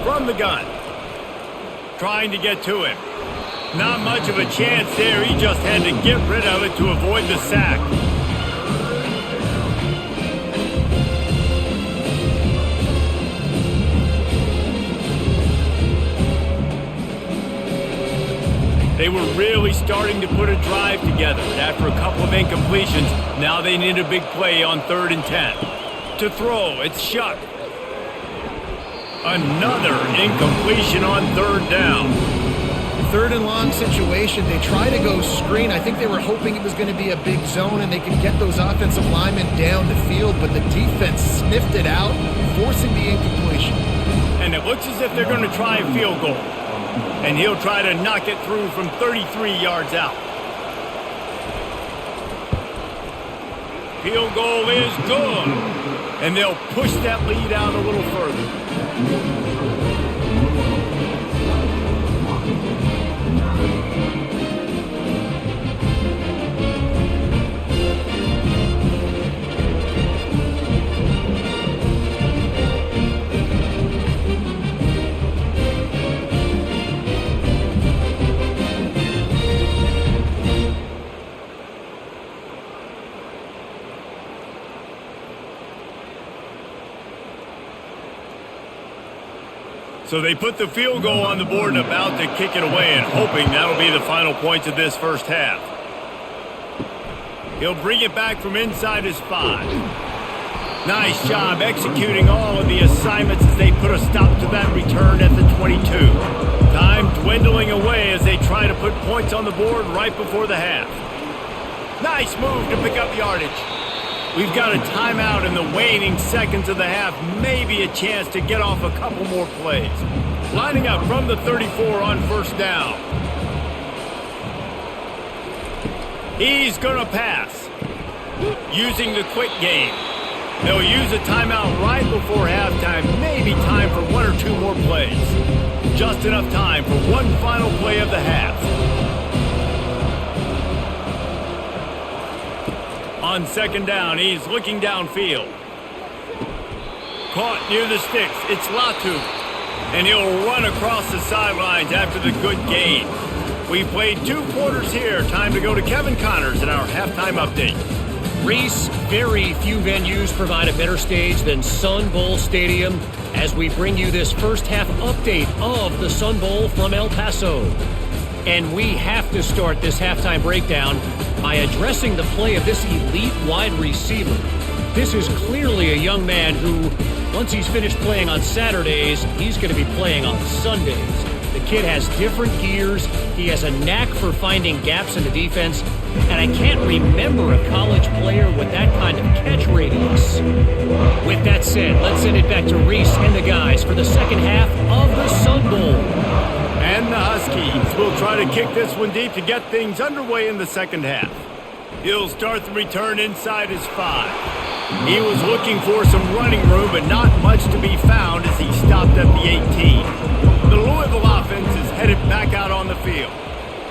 A: From the gun. Trying to get to him. Not much of a chance there. He just had to get rid of it to avoid the sack. They were really starting to put a drive together. After a couple of incompletions, now they need a big play on 3rd and 10. To throw, it's Shuck. Another incompletion on 3rd down.
C: 3rd and long situation. They try to go screen. I think they were hoping it was going to be a big zone and they could get those offensive linemen down the field, but the defense sniffed it out, forcing the incompletion.
A: And it looks as if they're going to try a field goal. And he'll try to knock it through from 33 yards out. Field goal is good. And they'll push that lead out a little further. So they put the field goal on the board and about to kick it away and hoping that'll be the final points of this first half. He'll bring it back from inside his 5. Nice job executing all of the assignments as they put a stop to that return at the 22. Time dwindling away as they try to put points on the board right before the half. Nice move to pick up yardage. We've got a timeout in the waning seconds of the half. Maybe a chance to get off a couple more plays. Lining up from the 34 on 1st down. He's going to pass. Using the quick game. They'll use a timeout right before halftime. Maybe time for 1 or 2 more plays. Just enough time for one final play of the half. On 2nd down, he's looking downfield. Caught near the sticks. It's Latu. And he'll run across the sidelines after the good gain. We've played 2 quarters here. Time to go to Kevin Connors in our halftime update.
D: Reese, very few venues provide a better stage than Sun Bowl Stadium as we bring you this first half update of the Sun Bowl from El Paso. And we have to start this halftime breakdown by addressing the play of this elite wide receiver. This is clearly a young man who, once he's finished playing on Saturdays, he's going to be playing on Sundays. The kid has different gears. He has a knack for finding gaps in the defense, and I can't remember a college player with that kind of catch radius. With that said, let's send it back to Reese and the guys for the second half of the Sun Bowl.
A: And the Huskies will try to kick this one deep to get things underway in the second half. He'll start the return inside his 5. He was looking for some running room, but not much to be found as he stopped at the 18. The Louisville offense is headed back out on the field.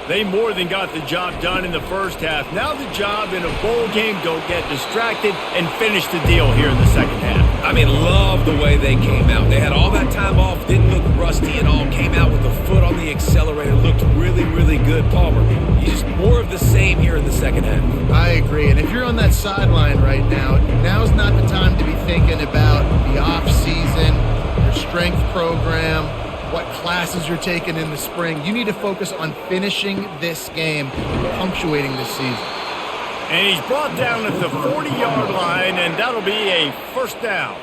A: They more than got the job done in the first half. Now the job in a bowl game, don't get distracted and finish the deal here in the second half.
B: I mean, love the way they came out. They had all that time off, didn't look rusty at all, came out with the foot on the accelerator, looked really, really good. Palmer, just more of the same here in the second half.
C: I agree. And if you're on that sideline right now, now's not the time to be thinking about the off-season, your strength program, what classes you're taking in the spring. You need to focus on finishing this game and punctuating this season.
A: And he's brought down at the 40-yard line, and that'll be a first down.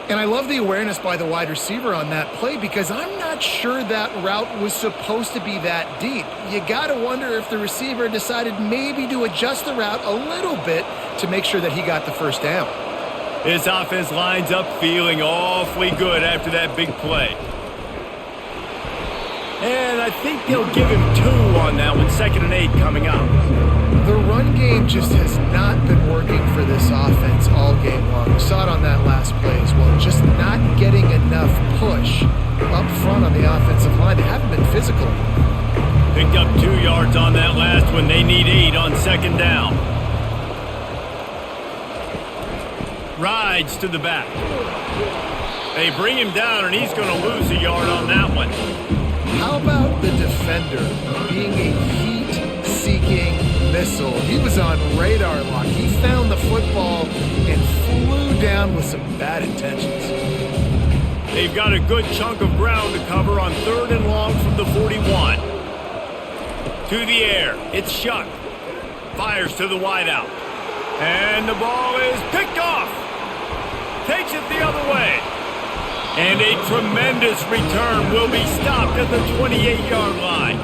C: And I love the awareness by the wide receiver on that play because I'm not sure that route was supposed to be that deep. You got to wonder if the receiver decided maybe to adjust the route a little bit to make sure that he got the first down.
A: His offense lines up feeling awfully good after that big play. And I think they'll give him 2 on that one, 2nd and 8 coming up.
C: The run game just has not been working for this offense all game long. We saw it on that last play as well. Just not getting enough push up front on the offensive line. They haven't been physical.
A: Picked up 2 yards on that last one. They need 8 on 2nd down. Rides to the back. They bring him down, and he's going to lose a yard on that one.
C: How about the defender being a heat-seeking missile? He was on radar lock. He found the football and flew down with some bad intentions.
A: They've got a good chunk of ground to cover on 3rd and long from the 41. To the air. It's Shuck. Fires to the wideout. And the ball is picked off. Takes it the other way. And a tremendous return will be stopped at the 28-yard line.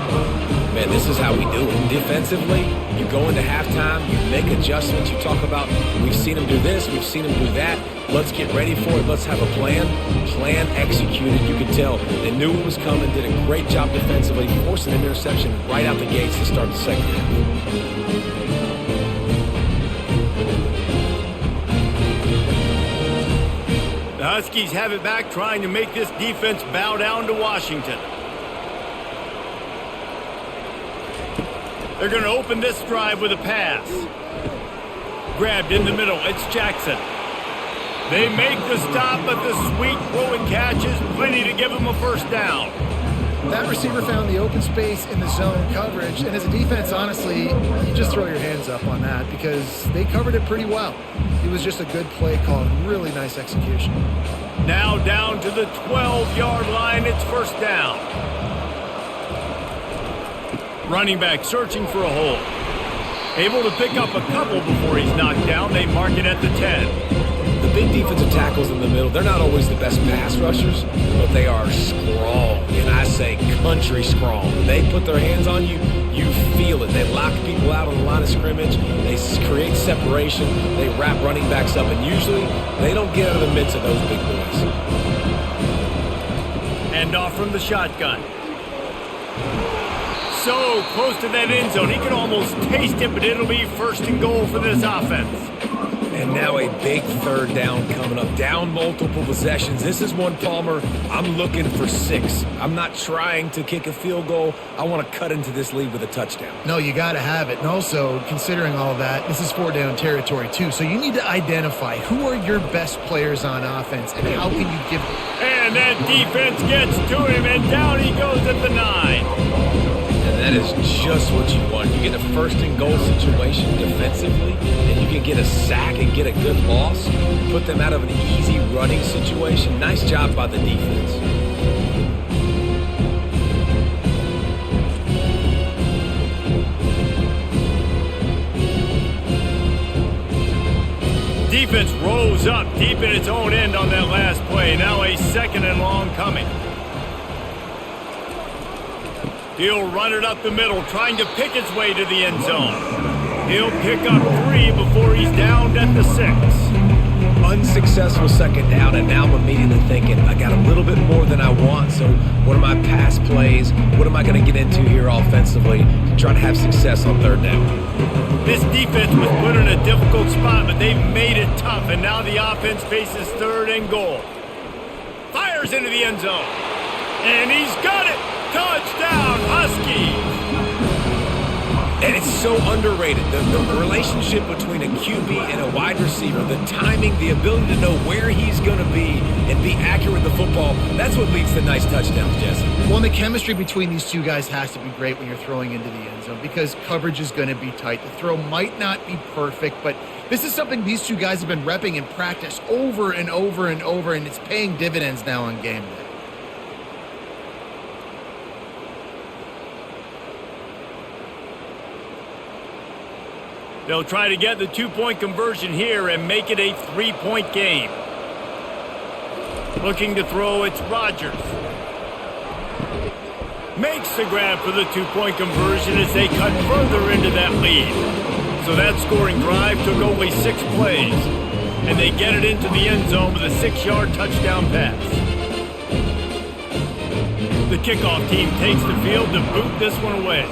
B: Man, this is how we do it. Defensively, you go into halftime, you make adjustments, you talk about, we've seen them do this, we've seen them do that. Let's get ready for it. Let's have a plan. Plan executed. You could tell they knew it was coming, did a great job defensively, forced an interception right out the gates to start the second half.
A: The Huskies have it back, trying to make this defense bow down to Washington. They're going to open this drive with a pass. Grabbed in the middle. It's Jackson. They make the stop, but the sweet throw and catch is plenty to give them a first down.
C: That receiver found the open space in the zone coverage, and as a defense, honestly, you just throw your hands up on that because they covered it pretty well. It was just a good play call and really nice execution.
A: Now down to the 12-yard line, it's first down. Running back searching for a hole. Able to pick up a couple before he's knocked down. They mark it at the 10.
B: The big defensive tackles in the middle, they're not always the best pass rushers, but they are strong, and I say country strong. They put their hands on you, you feel it. They lock people out on the line of scrimmage. They create separation. They wrap running backs up, and usually they don't get out of the midst of those big boys.
A: Hand off from the shotgun. So close to that end zone. He can almost taste it, but it'll be first and goal for this offense.
B: And now a big 3rd down coming up. Down multiple possessions. This is one, Palmer, I'm looking for 6. I'm not trying to kick a field goal. I want to cut into this lead with a touchdown.
C: No, you got to have it. And also, considering all of that, this is 4-down territory too. So you need to identify who are your best players on offense and how can you give them.
A: And that defense gets to him, and down he goes at the 9.
B: And that is just what you want. You get a first and goal situation defensively, and you can get a sack and get a good loss, put them out of an easy running situation. Nice job by the defense.
A: Defense rose up deep in its own end on that last play. Now a 2nd and long coming. He'll run it up the middle, trying to pick its way to the end zone. He'll pick up 3 before he's downed at the 6.
B: Unsuccessful second down, and now I'm immediately thinking, I got a little bit more than I want, so what are my pass plays? What am I going to get into here offensively to try to have success on third down?
A: This defense was put in a difficult spot, but they've made it tough, and now the offense faces 3rd and goal. Fires into the end zone, and he's got it! Touchdown, Huskies!
B: And it's so underrated. The relationship between a QB and a wide receiver, the timing, the ability to know where he's going to be and be accurate with the football, that's what leads to nice touchdowns, Jesse.
C: Well, and the chemistry between these two guys has to be great when you're throwing into the end zone because coverage is going to be tight. The throw might not be perfect, but this is something these two guys have been repping in practice over and over and over, and it's paying dividends now on game day.
A: They'll try to get the 2-point conversion here and make it a 3-point game. Looking to throw, it's Rodgers. Makes the grab for the 2-point conversion as they cut further into that lead. So that scoring drive took only 6 plays. And they get it into the end zone with a 6-yard touchdown pass. The kickoff team takes the field to boot this one away.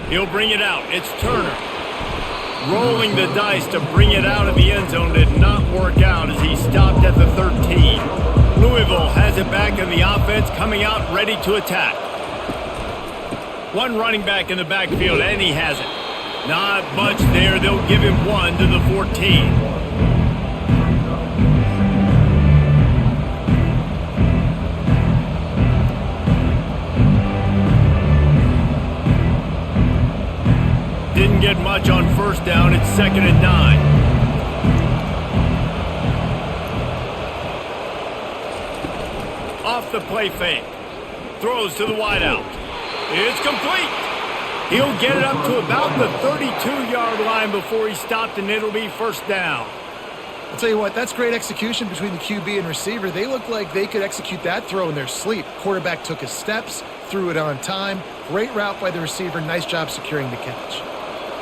A: He'll bring it out. It's Turner. Rolling the dice to bring it out of the end zone did not work out as he stopped at the 13. Louisville has it back in the offense, coming out ready to attack. One running back in the backfield, and he has it. Not much there. They'll give him 1 to the 14. Didn't get much on first down. It's 2nd and 9. Off the play fake. Throws to the wideout. It's complete. He'll get it up to about the 32-yard line before he's stopped, and it'll be first down.
C: I'll tell you what, that's great execution between the QB and receiver. They look like they could execute that throw in their sleep. Quarterback took his steps, threw it on time. Great route by the receiver. Nice job securing the catch.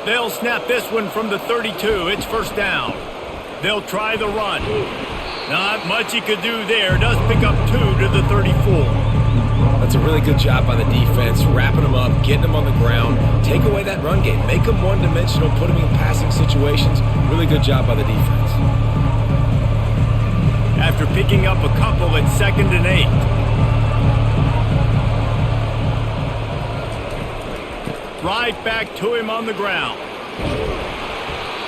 A: They'll snap this one from the 32. It's first down. They'll try the run. Not much he could do there. Does pick up 2 to the 34.
B: That's a really good job by the defense, wrapping them up, getting them on the ground. Take away that run game. Make them one-dimensional, put them in passing situations. Really good job by the defense.
A: After picking up a couple, it's 2nd and 8. Right back to him on the ground.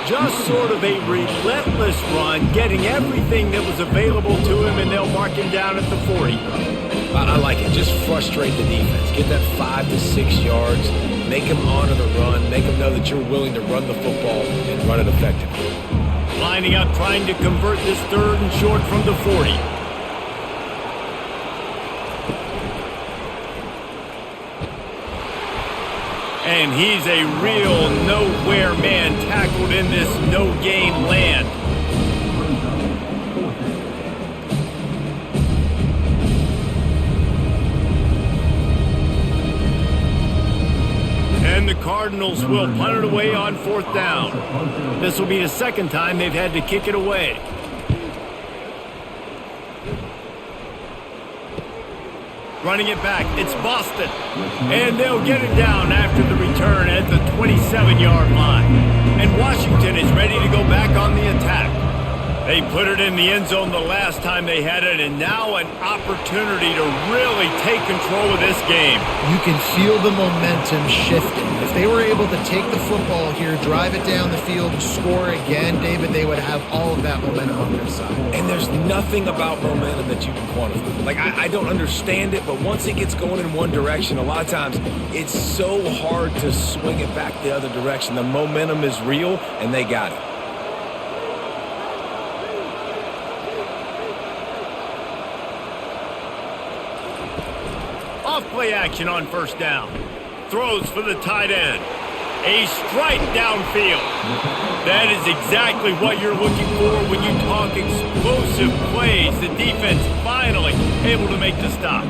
A: Just sort of a relentless run, getting everything that was available to him, and they'll mark him down at the 40.
B: I like it. Just frustrate the defense. Get that 5 to 6 yards. Make them honor the run. Make them know that you're willing to run the football and run it effectively.
A: Lining up, trying to convert this 3rd and short from the 40. And he's a real nowhere man tackled in this no-gain land. And the Cardinals will punt it away on 4th down. This will be the 2nd time they've had to kick it away. Running it back, it's Boston. And they'll get it down after the return at the 27-yard line. And Washington is ready to go back on the attack. They put it in the end zone the last time they had it, and now an opportunity to really take control of this game.
C: You can feel the momentum shifting. If they were able to take the football here, drive it down the field, score again, David, they would have all of that momentum on their side.
B: And there's nothing about momentum that you can quantify. Like, I don't understand it, but once it gets going in one direction, a lot of times it's so hard to swing it back the other direction. The momentum is real, and they got it.
A: Off-play action on first down. Throws for the tight end. A strike downfield. That is exactly what you're looking for when you talk explosive plays. The defense finally able to make the stop.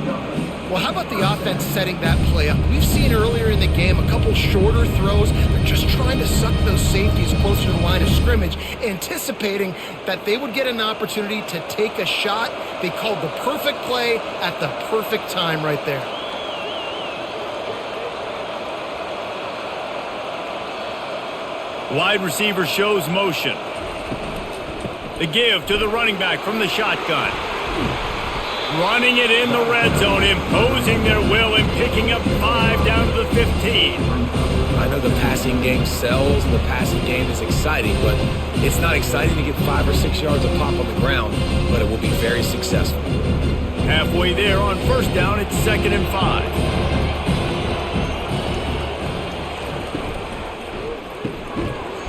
C: Well, how about the offense setting that play up? We've seen earlier in the game a couple shorter throws. They're just trying to suck those safeties closer to the line of scrimmage, anticipating that they would get an opportunity to take a shot. They called the perfect play at the perfect time right there.
A: Wide receiver shows motion. The give to the running back from the shotgun. Running it in the red zone, imposing their will and picking up 5 down to the 15.
B: I know the passing game sells and the passing game is exciting, but it's not exciting to get 5 or 6 yards of pop on the ground, but it will be very successful.
A: Halfway there on first down, it's 2nd and 5.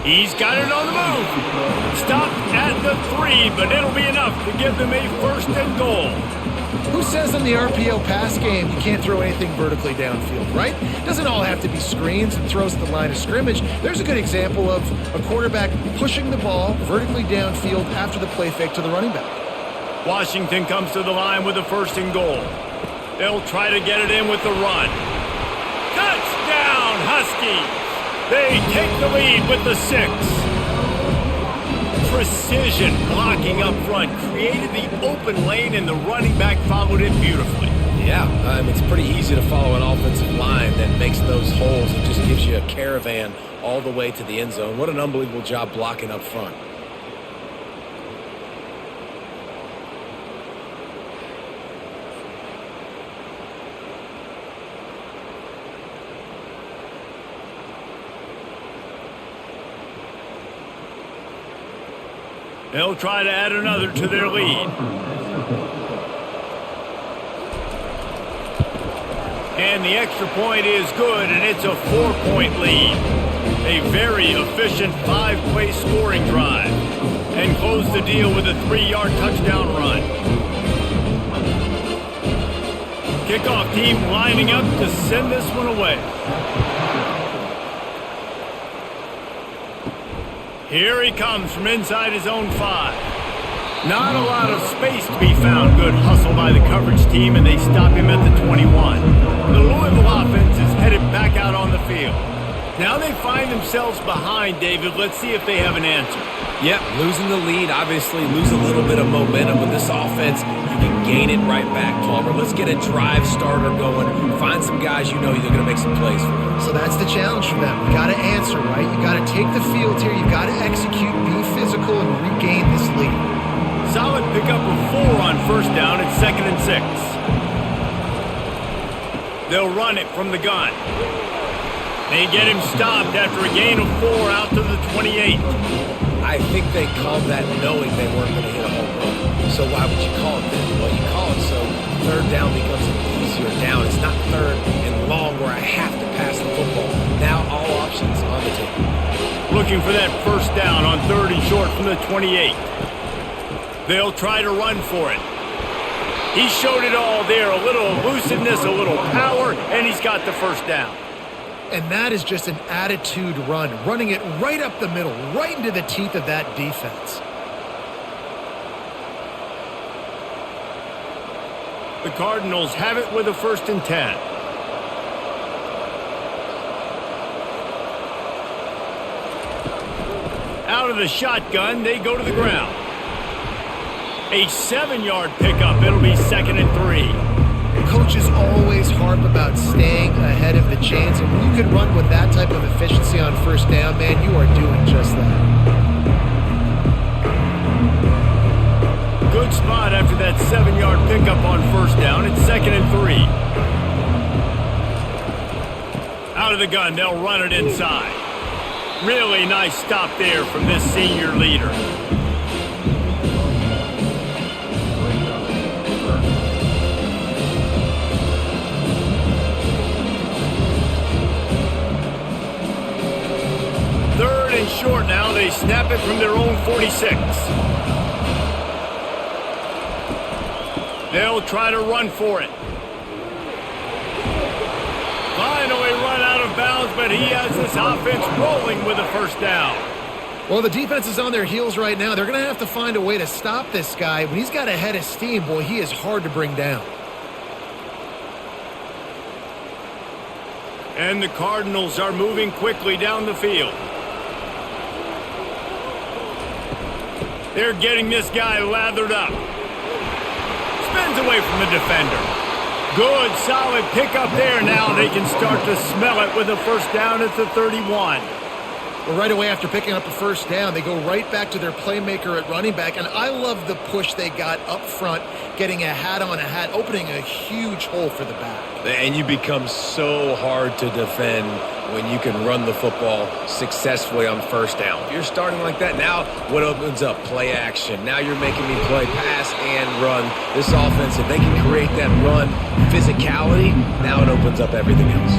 A: He's got it on the move. Stopped at the 3, but it'll be enough to give them a 1st and goal.
C: Who says in the RPO pass game you can't throw anything vertically downfield, right? It doesn't all have to be screens and throws at the line of scrimmage. There's a good example of a quarterback pushing the ball vertically downfield after the play fake to the running back.
A: Washington comes to the line with a 1st and goal. They'll try to get it in with the run. Touchdown, Huskies! They take the lead with the 6. Precision blocking up front created the open lane, and the running back followed it beautifully.
B: Yeah, it's pretty easy to follow an offensive line that makes those holes and just gives you a caravan all the way to the end zone. What an unbelievable job blocking up front.
A: They'll try to add another to their lead. And the extra point is good, and it's a 4-point lead. A very efficient 5-play scoring drive. And close the deal with a 3-yard touchdown run. Kickoff team lining up to send this one away. Here he comes from inside his own 5. Not a lot of space to be found. Good hustle by the coverage team, and they stop him at the 21. The Louisville offense is headed back out on the field. Now they find themselves behind, David. Let's see if they have an answer.
B: Yep, losing the lead, obviously lose a little bit of momentum with this offense. You can gain it right back, Palmer. Let's get a drive starter going. Find some guys you know you're going to make some plays for.
C: So that's the challenge for them. You got to answer, right? You got to take the field here. You got to execute, be physical, and regain this lead.
A: Solid pickup of 4 on first down. It's 2nd and 6. They'll run it from the gun. They get him stopped after a gain of 4 out to the 28.
B: I think they called that knowing they weren't going to hit a home run. So why would you call it that? Well, you call it so 3rd down becomes an easier down. It's not 3rd and long where I have to pass the football. Now all options on the table.
A: Looking for that 1st down on 3rd and short from the 28. They'll try to run for it. He showed it all there. A little elusiveness, a little power, and he's got the 1st down.
C: And that is just an attitude run, running it right up the middle, right into the teeth of that defense.
A: The Cardinals have it with a 1st and 10. Out of the shotgun, they go to the ground. A 7-yard pickup. It'll be 2nd and 3.
C: Coaches always harp about staying ahead of the chains, and when you can run with that type of efficiency on 1st down, man, you are doing just that.
A: Good spot after that 7-yard pickup on 1st down. It's 2nd and 3. Out of the gun, they'll run it inside. Really nice stop there from this senior leader. Short now. They snap it from their own 46. They'll try to run for it. Finally run out of bounds, but he has this offense rolling with a 1st down.
C: Well, the defense is on their heels right now. They're going to have to find a way to stop this guy. When he's got a head of steam, boy, he is hard to bring down.
A: And the Cardinals are moving quickly down the field. They're getting this guy lathered up. Spins away from the defender. Good, solid pickup there. Now they can start to smell it with a first down at the 31.
C: Well, right away after picking up a first down, they go right back to their playmaker at running back. And I love the push they got up front, getting a hat on a hat, opening a huge hole for the back.
B: And you become so hard to defend when you can run the football successfully on first down. If you're starting like that, now what opens up? Play action. Now you're making me play pass and run. This offense, if they can create that run physicality, now it opens up everything else.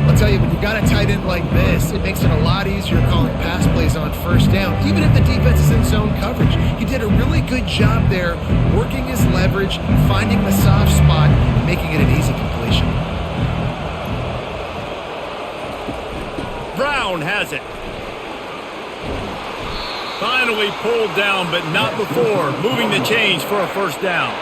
C: I'll tell you, when you got a tight end like this, it makes it a lot easier calling pass plays on first down, even if the defense is in zone coverage. He did a really good job there, working his leverage, finding the soft spot, and making it an easy completion.
A: Brown has it. Finally pulled down, but not before moving the chains for a first down.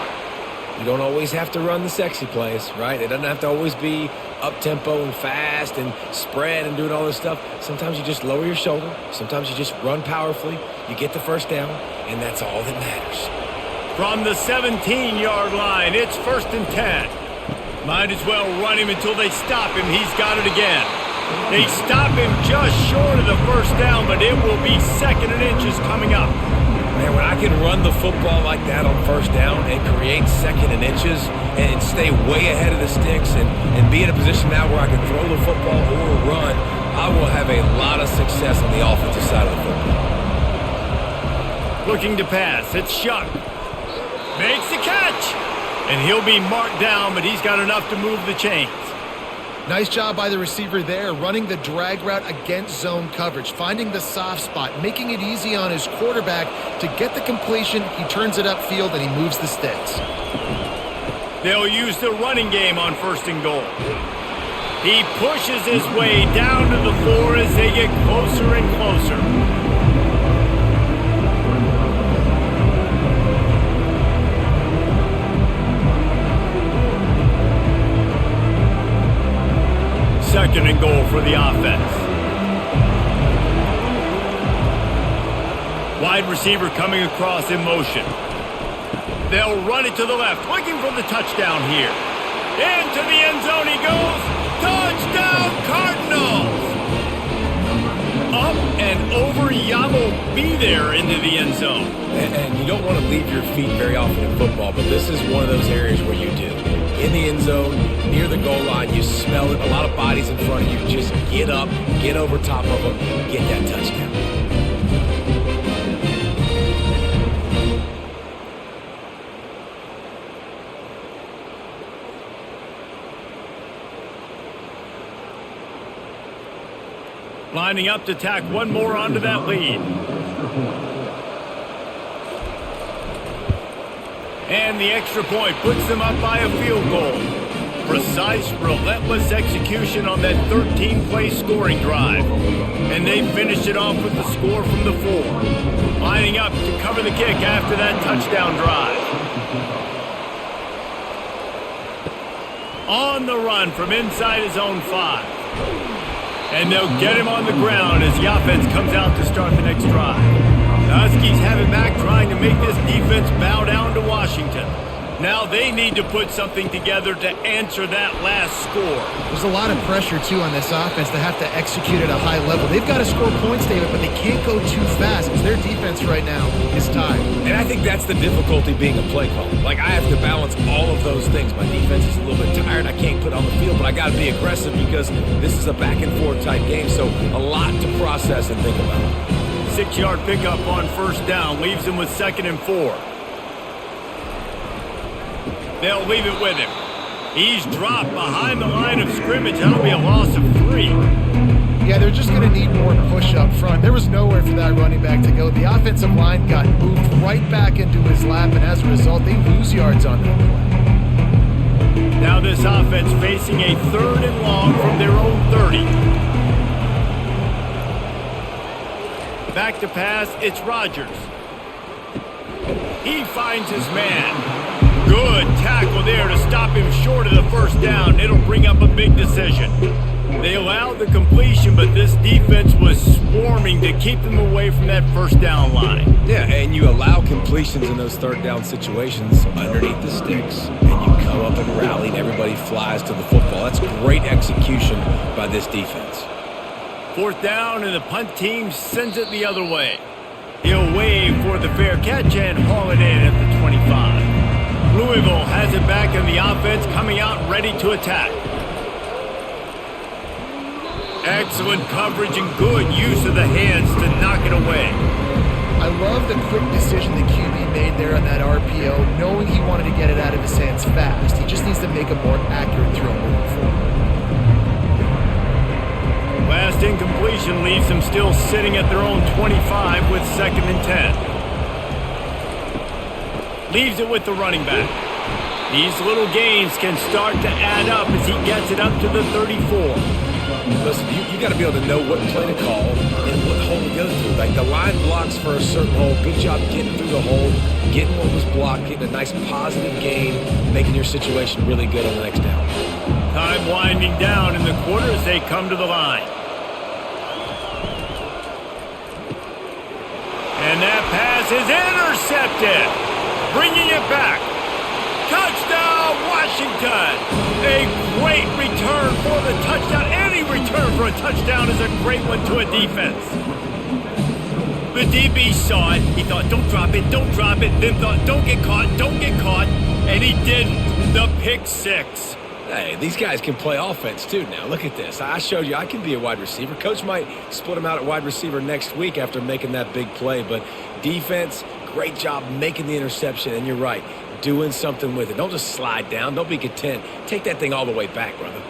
B: You don't always have to run the sexy plays, right? It doesn't have to always be up-tempo and fast and spread and doing all this stuff. Sometimes you just lower your shoulder. Sometimes you just run powerfully. You get the first down, and that's all that matters.
A: From the 17-yard line, it's 1st and 10. Might as well run him until they stop him. He's got it again. They stop him just short of the first down, but it will be 2nd and inches coming up.
B: Man, when I can run the football like that on first down and create 2nd and inches and stay way ahead of the sticks and be in a position now where I can throw the football or run, I will have a lot of success on the offensive side of the football.
A: Looking to pass. It's Shuck. Makes the catch. And he'll be marked down, but he's got enough to move the chains.
C: Nice job by the receiver there, running the drag route against zone coverage, finding the soft spot, making it easy on his quarterback to get the completion. He turns it upfield, and he moves the sticks.
A: They'll use the running game on 1st and goal. He pushes his way down to the floor as they get closer and closer. Second and goal for the offense. Wide receiver coming across in motion. They'll run it to the left, looking for the touchdown here. Into the end zone he goes. Touchdown Cardinals! Up and over. Yamo be there into the end zone.
B: And you don't want to leave your feet very often in football, but this is one of those areas where you do. In the end zone, near the goal line, you smell it, a lot of bodies in front of you. Just get up, get over top of them, get that touchdown.
A: Lining up to tack one more onto that lead. And the extra point puts them up by a field goal. Precise, relentless execution on that 13-play scoring drive. And they finish it off with the score from the 4. Lining up to cover the kick after that touchdown drive. On the run from inside his own 5. And they'll get him on the ground as the offense comes out to start the next drive. The Huskies have it back, trying to make this defense bow down to Washington. Now they need to put something together to answer that last score.
C: There's a lot of pressure, too, on this offense to have to execute at a high level. They've got to score points, David, but they can't go too fast because their defense right now is tired.
B: And I think that's the difficulty being a play caller. Like, I have to balance all of those things. My defense is a little bit tired. I can't put on the field, but I got to be aggressive because this is a back-and-forth type game, so a lot to process and think about.
A: 6-yard pickup on first down leaves him with 2nd and 4. They'll leave it with him. He's dropped behind the line of scrimmage. That'll be a loss of 3.
C: Yeah, they're just going to need more push up front. There was nowhere for that running back to go. The offensive line got moved right back into his lap, and as a result, they lose yards on that play.
A: Now this offense facing a 3rd and long from their own 30. Back to pass, it's Rodgers. He finds his man. Good tackle there to stop him short of the first down. It'll bring up a big decision. They allowed the completion, but this defense was swarming to keep them away from that first down line.
B: Yeah, and you allow completions in those third down situations underneath the sticks, and you come up and rally, and everybody flies to the football. That's great execution by this defense.
A: Fourth down, and the punt team sends it the other way. He'll wave for the fair catch and haul it in at the 25. Louisville has it back in the offense, coming out ready to attack. Excellent coverage and good use of the hands to knock it away.
C: I love the quick decision the QB made there on that RPO, knowing he wanted to get it out of his hands fast. He just needs to make a more accurate throw moving forward.
A: Last incompletion leaves them still sitting at their own 25 with 2nd and 10. Leaves it with the running back. These little gains can start to add up as he gets it up to the 34.
B: Listen, you got to be able to know what play to call and what hole to go through. Like the line blocks for a certain hole. Good job getting through the hole, getting what was blocked, getting a nice positive gain, making your situation really good on the next down.
A: Time winding down in the quarter as they come to the line. And that pass is intercepted. Bringing it back. Touchdown, Washington! A great return for the touchdown. Any return for a touchdown is a great one to a defense. The DB saw it. He thought, don't drop it, don't drop it. Then thought, don't get caught, don't get caught. And he didn't. The pick six.
B: Hey, these guys can play offense too now. Look at this. I showed you I can be a wide receiver. Coach might split him out at wide receiver next week after making that big play. But defense, great job making the interception. And you're right, doing something with it. Don't just slide down. Don't be content. Take that thing all the way back, brother.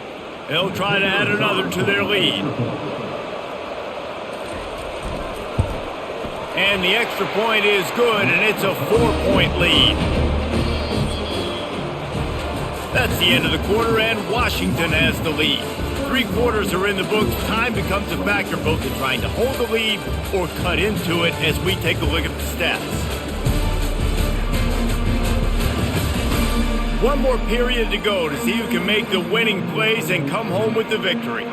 A: They'll try to add another to their lead. And the extra point is good, and it's a 4-point lead. That's the end of the quarter, and Washington has the lead. 3 quarters are in the books. Time becomes a factor both in trying to hold the lead or cut into it as we take a look at the stats. One more period to go to see who can make the winning plays and come home with the victory.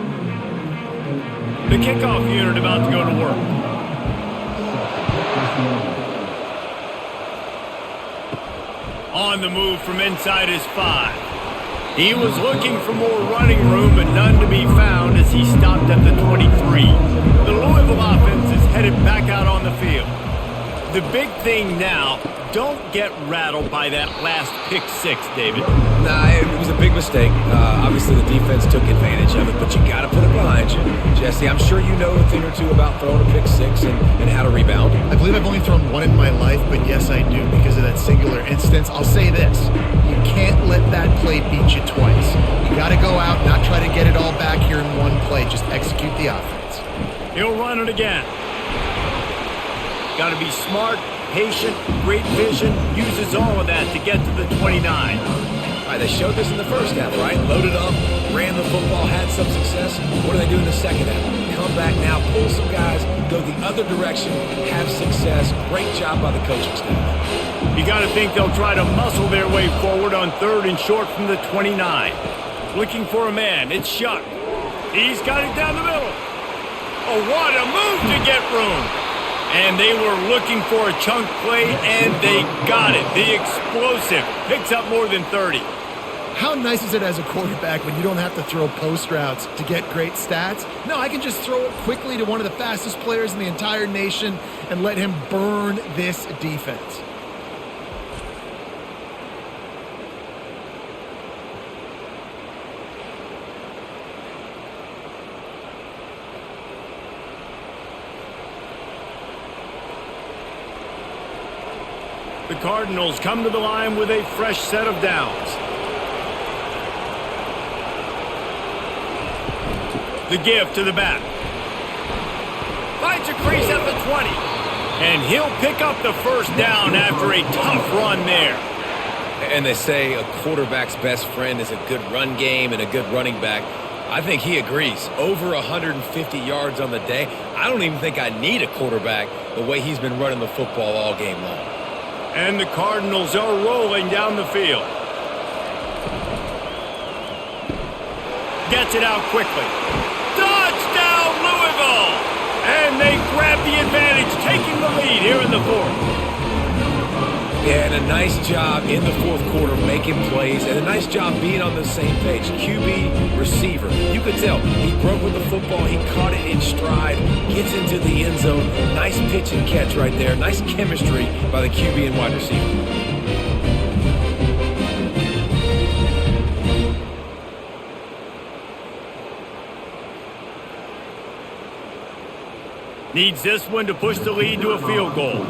A: The kickoff unit about to go to work. On the move from inside his 5. He was looking for more running room, but none to be found as he stopped at the 23. The Louisville offense is headed back out on the field. The big thing now, don't get rattled by that last pick six, David.
B: Nah, it was a big mistake. Obviously, the defense took advantage of it, but you got to put it behind you. Jesse, I'm sure you know a thing or two about throwing a pick six and how to rebound.
C: I believe I've only thrown one in my life, but yes, I do because of that singular instance. I'll say this. You can't let that play beat you twice. You got to go out, not try to get it all back here in one play. Just execute the offense.
A: He'll run it again. Got to be smart, patient, great vision, uses all of that to get to the 29.
B: All right, they showed this in the first half, right? Loaded up, ran the football, had some success. What do they do in the second half? Come back now, pull some guys, go the other direction, have success. Great job by the coaching staff.
A: You got to think they'll try to muscle their way forward on 3rd and short from the 29. Looking for a man, it's Shuck. He's got it down the middle. Oh, what a move to get room. And they were looking for a chunk play, and they got it. The explosive picks up more than 30.
C: How nice is it as a quarterback when you don't have to throw post routes to get great stats? No, I can just throw it quickly to one of the fastest players in the entire nation and let him burn this defense.
A: The Cardinals come to the line with a fresh set of downs. The give to the back. Finds a crease at the 20. And he'll pick up the first down after a tough run there.
B: And they say a quarterback's best friend is a good run game and a good running back. I think he agrees. Over 150 yards on the day. I don't even think I need a quarterback the way he's been running the football all game long.
A: And the Cardinals are rolling down the field. Gets it out quickly.
B: Yeah, and a nice job in the fourth quarter making plays, and a nice job being on the same page. QB, receiver. You could tell he broke with the football. He caught it in stride, gets into the end zone. Nice pitch and catch right there. Nice chemistry by the QB and wide receiver.
A: Needs this one to push the lead to a field goal.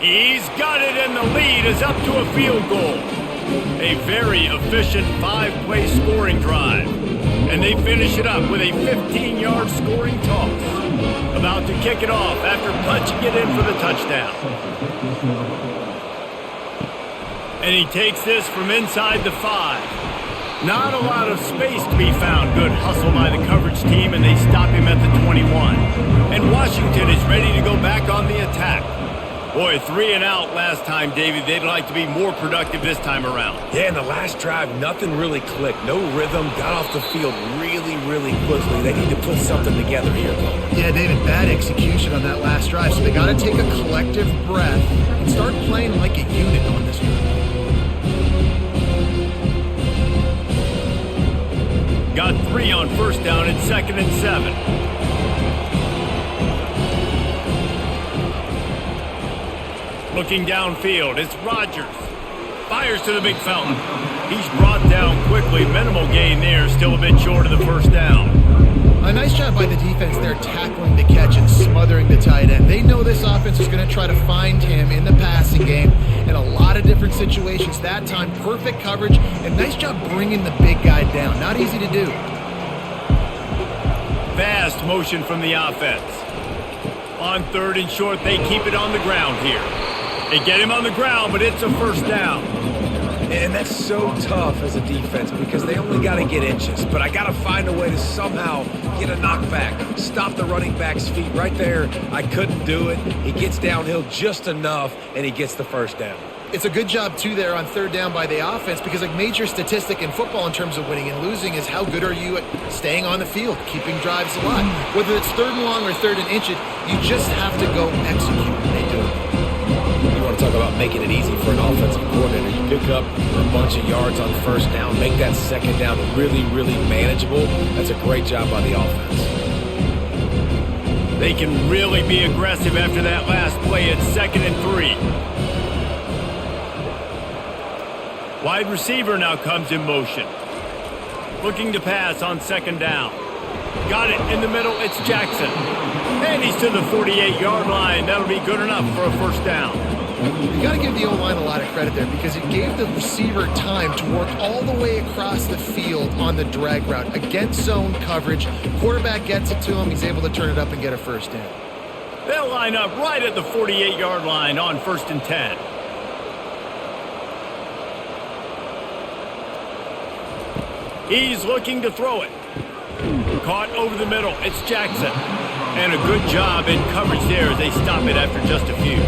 A: He's got it, and the lead is up to a field goal. A very efficient 5-play scoring drive. And they finish it up with a 15-yard scoring toss. About to kick it off after punching it in for the touchdown. And he takes this from inside the 5. Not a lot of space to be found. Good hustle by the coverage team, and they stop him at the 21. And Washington is ready to go back on the attack. Boy, 3 and out last time, David. They'd like to be more productive this time around.
B: Yeah, in the last drive, nothing really clicked. No rhythm. Got off the field really, really quickly. They need to put something together here.
C: Yeah, David, bad execution on that last drive. So they got to take a collective breath and start playing like a unit on this one.
A: Got 3 on first down at 2nd and 7. Looking downfield, it's Rodgers. Fires to the big fella. He's brought down quickly. Minimal gain there, still a bit short of the first down.
C: A nice job by the defense there, tackling the catch and smothering the tight end. They know this offense is going to try to find him in the passing game in a lot of different situations. That time, perfect coverage, and nice job bringing the big guy down. Not easy to do.
A: Fast motion from the offense. On 3rd and short, they keep it on the ground here. They get him on the ground, but it's a first down.
B: And that's so tough as a defense because they only got to get inches. But I got to find a way to somehow get a knockback, stop the running back's feet right there. I couldn't do it. He gets downhill just enough, and he gets the first down.
C: It's a good job, too, there on 3rd down by the offense because a major statistic in football in terms of winning and losing is how good are you at staying on the field, keeping drives alive. Whether it's 3rd and long or 3rd and inches, you just have to go execute. They do it.
B: You want to talk about making it easy for an offensive coordinator. You pick up a bunch of yards on first down, make that second down really, really manageable. That's a great job by the offense.
A: They can really be aggressive after that last play at 2nd and 3. Wide receiver now comes in motion. Looking to pass on 2nd down. Got it in the middle, it's Jackson. And he's to the 48-yard line. That'll be good enough for a first down.
C: You got to give the O-line a lot of credit there because it gave the receiver time to work all the way across the field on the drag route. Against zone coverage, quarterback gets it to him. He's able to turn it up and get a first down.
A: They'll line up right at the 48-yard line on 1st and 10. He's looking to throw it. Caught over the middle. It's Jackson. And a good job in coverage there as they stop it after just a few.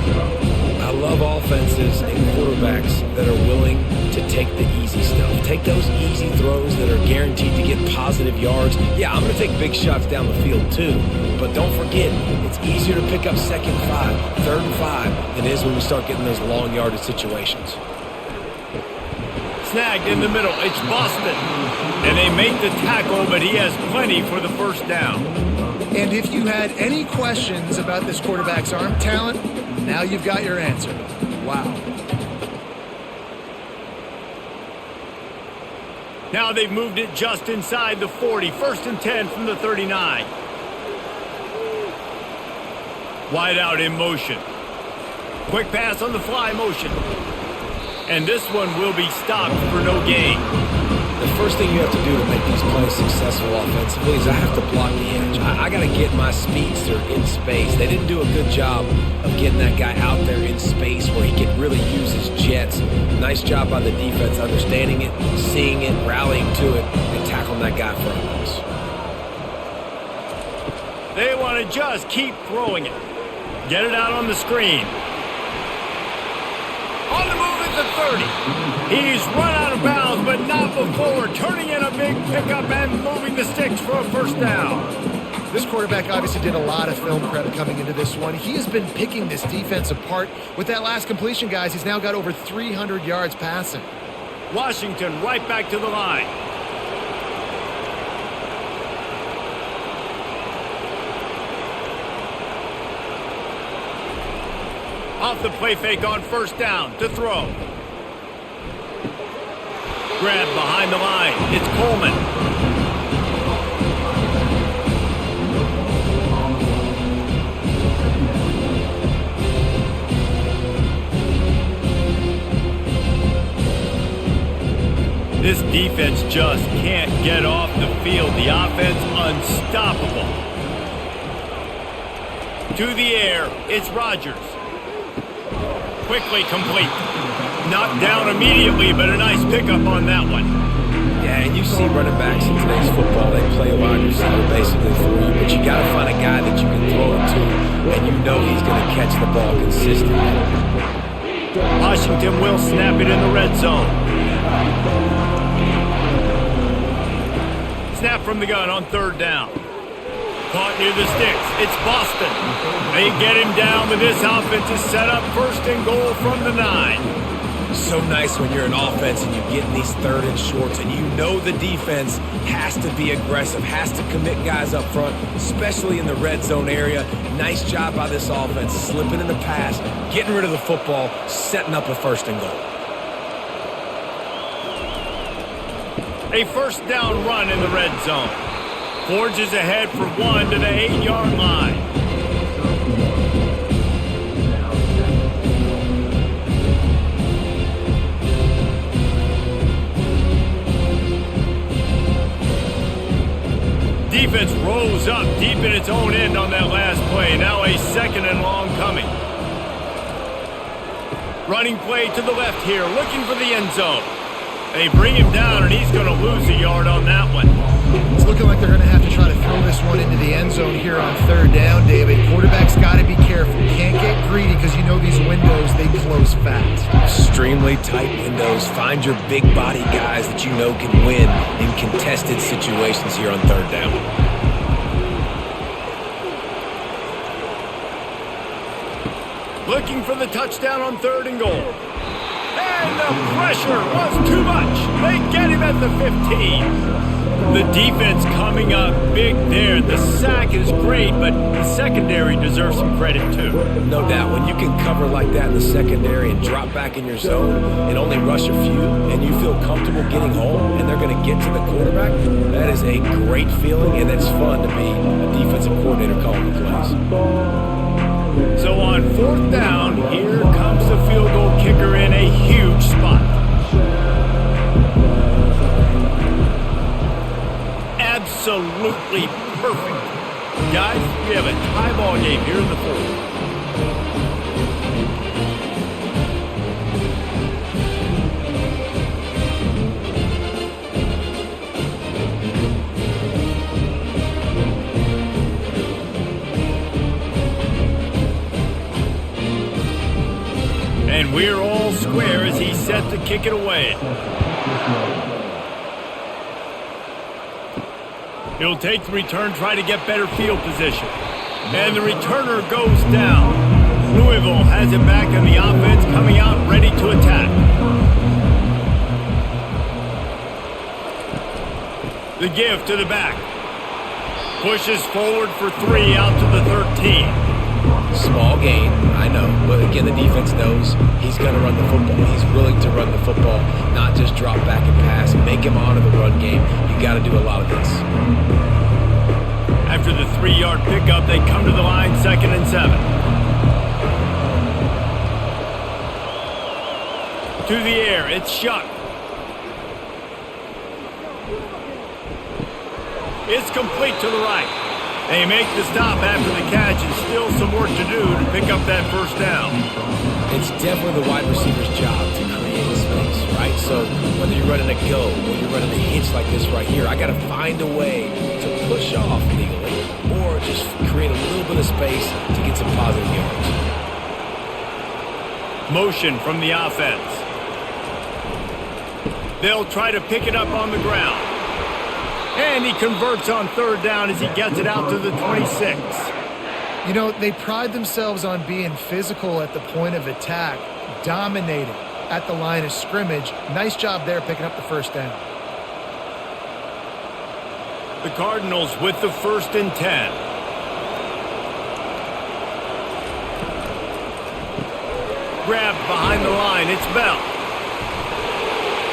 B: I love offenses and quarterbacks that are willing to take the easy stuff. Take those easy throws that are guaranteed to get positive yards. Yeah, I'm going to take big shots down the field too. But don't forget, it's easier to pick up 2nd and 5, 3rd and 5 than it is when we start getting those long yardage situations.
A: Snagged in the middle. It's Boston. And they make the tackle, but he has plenty for the first down.
C: And if you had any questions about this quarterback's arm talent, now you've got your answer. Wow.
A: Now they've moved it just inside the 40. 1st and 10 from the 39. Wide out in motion. Quick pass on the fly motion. And this one will be stopped for no gain.
B: The first thing you have to do to make these plays successful offensively is I have to block the edge. I got to get my speedster in space. They didn't do a good job of getting that guy out there in space where he could really use his jets. Nice job by the defense understanding it, seeing it, rallying to it, and tackling that guy for a loss.
A: They want to just keep throwing it. Get it out on the screen. On the move at the 30. He's run out of bounds, but not before turning in a big pickup and moving the sticks for a first down.
C: This quarterback obviously did a lot of film prep coming into this one. He has been picking this defense apart. With that last completion, guys, he's now got over 300 yards passing.
A: Washington right back to the line. Off the play fake on first down to throw. Grab behind the line. It's Coleman. This defense just can't get off the field. The offense unstoppable. To the air, it's Rodgers. Quickly complete. Knocked down immediately, but a nice pickup on that one.
B: Yeah, and you see running backs in today's football, they play a wide receiver basically for you, but you got to find a guy that you can throw it to, and you know he's going to catch the ball consistently.
A: Washington will snap it in the red zone. Snap from the gun on third down. Caught near the sticks. It's Boston. They get him down, but this offense is set up first and goal from the 9.
B: So nice when you're an offense and you get in these third and shorts and you know the defense has to be aggressive, has to commit guys up front, especially in the red zone area. Nice job by this offense, slipping in the pass, getting rid of the football, setting up a first and goal.
A: A first down run in the red zone. Forges ahead for one to the 8-yard line. Defense rolls up deep in its own end on that last play. Now a second and long coming. Running play to the left here, looking for the end zone. They bring him down, and he's going to lose a yard on that one.
C: It's looking like they're going to have to try to throw this one into the end zone here on third down, David. Quarterback's got to be careful. Can't get greedy because you know these windows, they close fast.
B: Extremely tight windows. Find your big body guys that you know can win in contested situations here on third down.
A: Looking for the touchdown on third and goal. And the pressure was too much. They get him at the 15. The defense coming up big there. The sack is great, but the secondary deserves some credit too.
B: No doubt. When you can cover like that in the secondary and drop back in your zone and only rush a few, and you feel comfortable getting home, and they're going to get to the quarterback, that is a great feeling, and it's fun to be a defensive coordinator calling the plays.
A: So on fourth down, here comes the field goal kicker in a huge spot. Absolutely perfect. Guys, we have a tie ball game here in the fourth. And we're all square as he's set to kick it away. He'll take the return, try to get better field position. And the returner goes down. Louisville has it back in the offense, coming out ready to attack. The give to the back. Pushes forward for 3 out to the 13.
B: Small gain, I know, but again, the defense knows he's going to run the football. He's willing to run the football, not just drop back and pass, make him honor the run game. You got to do a lot of this.
A: After the 3-yard pickup, they come to the line, 2nd and 7. To the air, it's Shuck. It's complete to the right. They make the stop after the catch, and still some work to do to pick up that first down.
B: It's definitely the wide receiver's job to create space, right? So whether you're running a go or you're running a hitch like this right here, I got to find a way to push off legally or just create a little bit of space to get some positive yards.
A: Motion from the offense. They'll try to pick it up on the ground. And he converts on third down as he gets it out to the 26.
C: You know, they pride themselves on being physical at the point of attack, dominating at the line of scrimmage. Nice job there picking up the first down.
A: The Cardinals with the 1st and 10. Grabbed behind the line, it's Bell.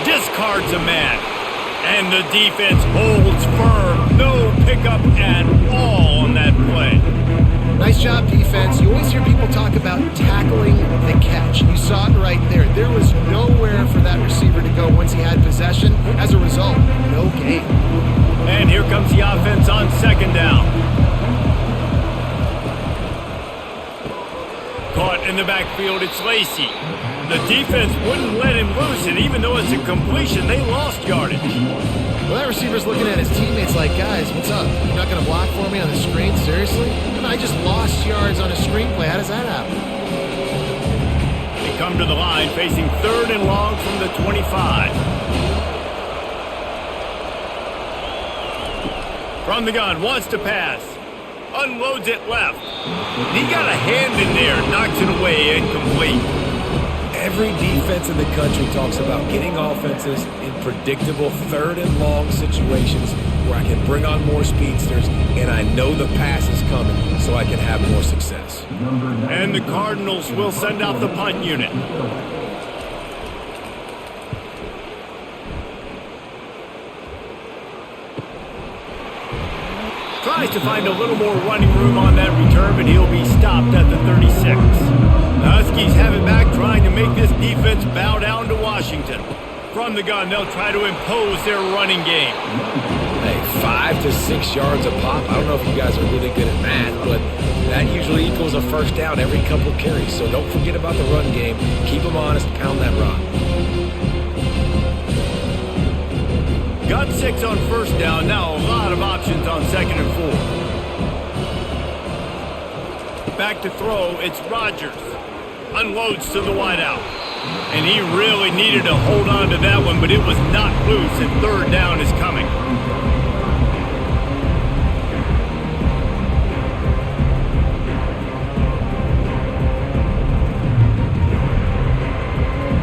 A: Discards a man. And the defense holds firm. No pickup at all on that play.
C: Nice job, defense. You always hear people talk about tackling the catch. You saw it right there. There was nowhere for that receiver to go once he had possession. As a result, no gain.
A: And here comes the offense on 2nd down. Caught in the backfield, it's Lacey. The defense wouldn't let him loose, and even though it's a completion, they lost yardage.
C: Well, that receiver's looking at his teammates like, guys, what's up? You're not going to block for me on the screen? Seriously? And I just lost yards on a screenplay. How does that happen?
A: They come to the line, facing 3rd and long from the 25. From the gun, wants to pass. Unloads it left. He got a hand in there, knocks it away, incomplete.
B: Every defense in the country talks about getting offenses in predictable 3rd and long situations where I can bring on more speedsters and I know the pass is coming so I can have more success.
A: And the Cardinals will send out the punt unit. Tries to find a little more running room on that return, but he'll be stopped at the 36. The Huskies have it back, trying to make this defense bow down to Washington. From the gun, they'll try to impose their running game.
B: Hey, 5 to 6 yards a pop. I don't know if you guys are really good at math, but that usually equals a first down every couple carries. So don't forget about the run game. Keep them honest, pound that rock.
A: Got 6 on 1st down, now a lot of options on 2nd and 4. Back to throw, it's Rodgers. Unloads to the wideout. And he really needed to hold on to that one, but it was not loose, and 3rd down is coming.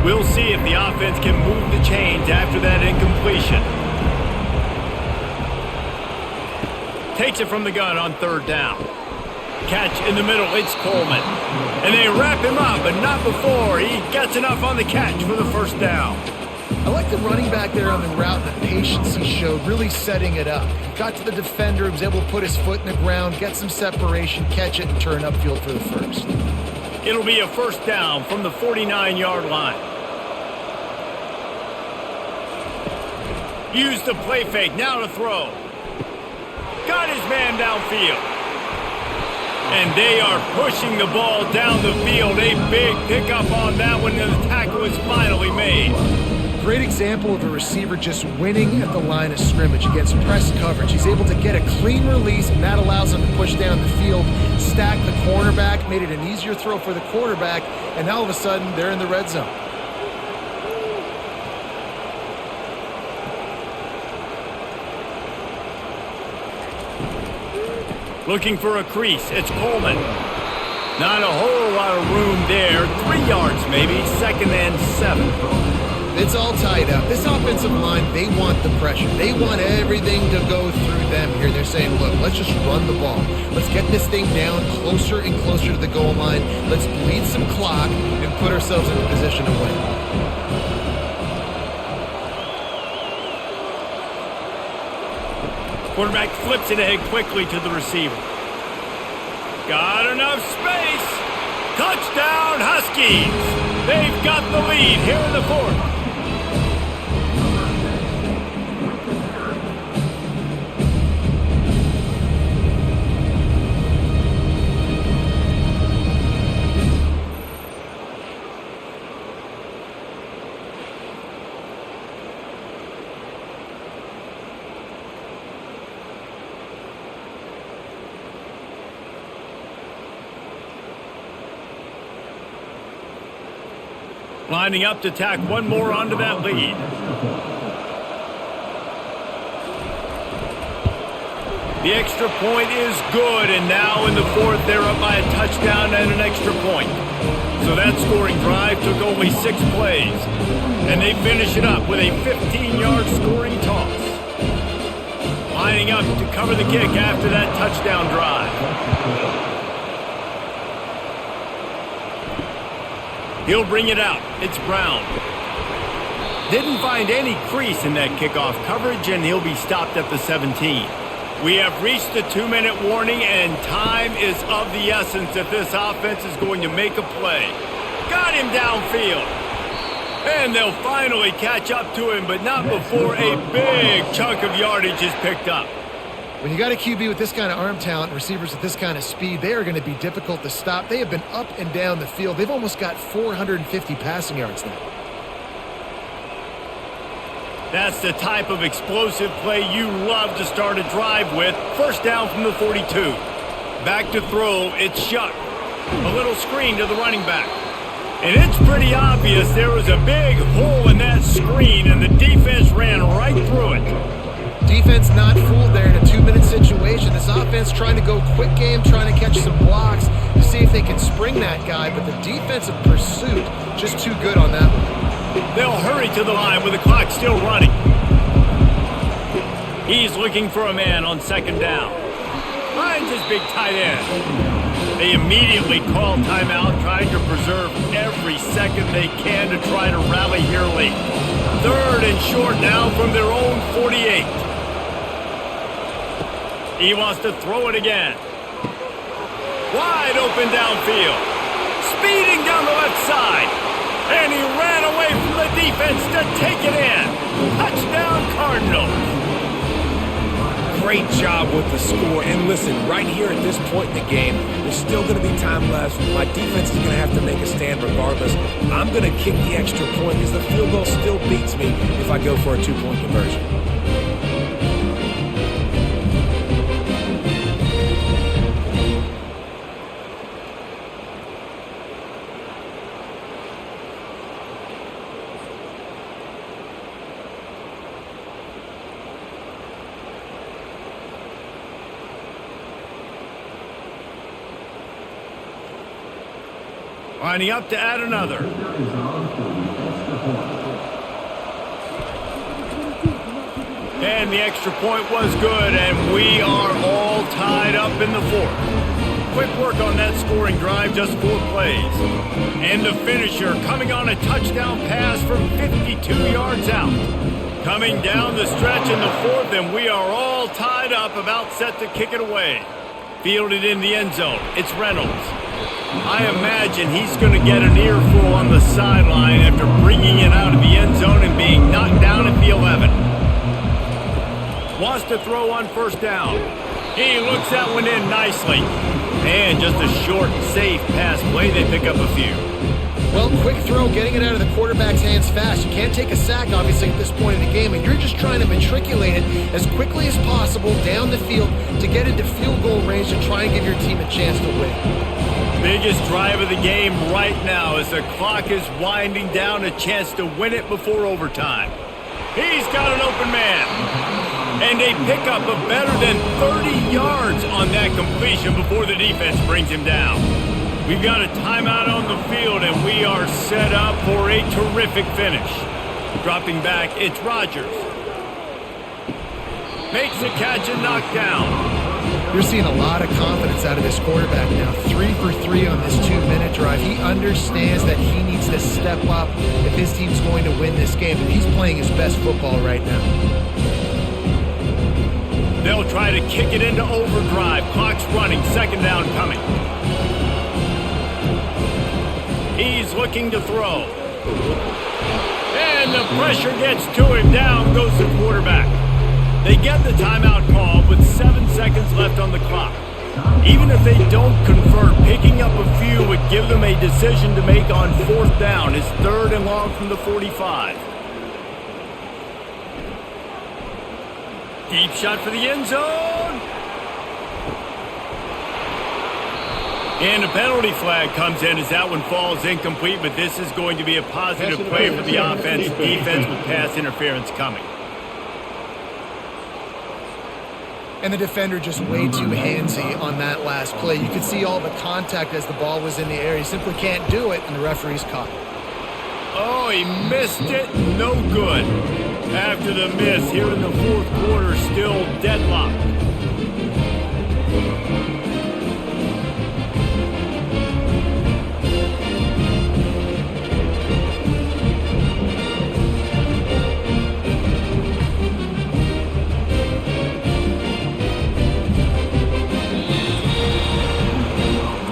A: We'll see if the offense can move the chains after that incompletion. Takes it from the gun on 3rd down. Catch in the middle, it's Coleman. And they wrap him up, but not before he gets enough on the catch for the 1st down.
C: I like the running back there on the route and the patience he showed, really setting it up. He got to the defender, he was able to put his foot in the ground, get some separation, catch it, and turn upfield for the 1st.
A: It'll be a 1st down from the 49-yard line. Use the play fake, now to throw. Got his man downfield. And they are pushing the ball down the field. A big pickup on that one, and the tackle is finally made.
C: Great example of a receiver just winning at the line of scrimmage against press coverage. He's able to get a clean release, and that allows him to push down the field, stack the cornerback, made it an easier throw for the quarterback, and now all of a sudden they're in the red zone.
A: Looking for a crease, it's Coleman. Not a whole lot of room there. 3 yards maybe, 2nd and 7.
C: It's all tied up. This offensive line, they want the pressure. They want everything to go through them here. They're saying, look, let's just run the ball. Let's get this thing down closer and closer to the goal line. Let's bleed some clock and put ourselves in a position to win.
A: Quarterback flips it ahead quickly to the receiver. Got enough space. Touchdown, Huskies. They've got the lead here in the 4th. Lining up to tack one more onto that lead. The extra point is good, and now in the fourth, they're up by a touchdown and an extra point. So that scoring drive took only 6 plays, and they finish it up with a 15-yard scoring toss. Lining up to cover the kick after that touchdown drive. He'll bring it out. It's Brown. Didn't find any crease in that kickoff coverage, and he'll be stopped at the 17. We have reached the 2-minute warning, and time is of the essence if this offense is going to make a play. Got him downfield. And they'll finally catch up to him, but not before a big chunk of yardage is picked up.
C: When you got a QB with this kind of arm talent, receivers with this kind of speed, they are going to be difficult to stop. They have been up and down the field. They've almost got 450 passing yards now.
A: That's the type of explosive play you love to start a drive with. First down from the 42. Back to throw, it's Shuck. A little screen to the running back. And it's pretty obvious there was a big hole in that screen, and the defense ran right through it.
C: Defense not fooled there in a 2-minute situation. This offense trying to go quick game, trying to catch some blocks to see if they can spring that guy, but the defensive pursuit just too good on that one.
A: They'll hurry to the line with the clock still running. He's looking for a man on second down. Finds his big tight end. They immediately call timeout, trying to preserve every second they can to try to rally here late. Third and short now from their own 48. He wants to throw it again. Wide open downfield. Speeding down the left side. And he ran away from the defense to take it in. Touchdown Cardinals.
B: Great job with the score. And listen, right here at this point in the game, there's still going to be time left. My defense is going to have to make a stand regardless. I'm going to kick the extra point because the field goal still beats me if I go for a 2-point conversion.
A: Lining up to add another. And the extra point was good, and we are all tied up in the fourth. Quick work on that scoring drive, just 4 plays. And the finisher coming on a touchdown pass from 52 yards out. Coming down the stretch in the fourth, and we are all tied up, about set to kick it away. Fielded in the end zone. It's Reynolds. I imagine he's going to get an earful on the sideline after bringing it out of the end zone and being knocked down at the 11. Wants to throw on first down. He looks that one in nicely. And just a short, safe pass play. They pick up a few.
C: Well, quick throw, getting it out of the quarterback's hands fast. You can't take a sack, obviously, at this point in the game, and you're just trying to matriculate it as quickly as possible down the field to get into field goal range and try and give your team a chance to win.
A: Biggest drive of the game right now as the clock is winding down, a chance to win it before overtime. He's got an open man. And a pickup of better than 30 yards on that completion before the defense brings him down. We've got a timeout on the field, and we are set up for a terrific finish. Dropping back, it's Rodgers. Makes the catch and knocked down.
C: You're seeing a lot of confidence out of this quarterback now. 3 for 3 on this 2-minute drive. He understands that he needs to step up if his team's going to win this game, and he's playing his best football right now.
A: They'll try to kick it into overdrive. Clock's running, second down coming. He's looking to throw. And the pressure gets to him. Down goes the quarterback. They get the timeout call with 7 seconds left on the clock. Even if they don't convert, picking up a few would give them a decision to make on fourth down. It's 3rd and long from the 45. Deep shot for the end zone. And a penalty flag comes in as that one falls incomplete, but this is going to be a positive play for the offense. Defense with pass interference coming.
C: And the defender just way too handsy on that last play. You could see all the contact as the ball was in the air. He simply can't do it, and the referee's caught it.
A: Oh, he missed it. No good. After the miss, here in the fourth quarter, still deadlocked.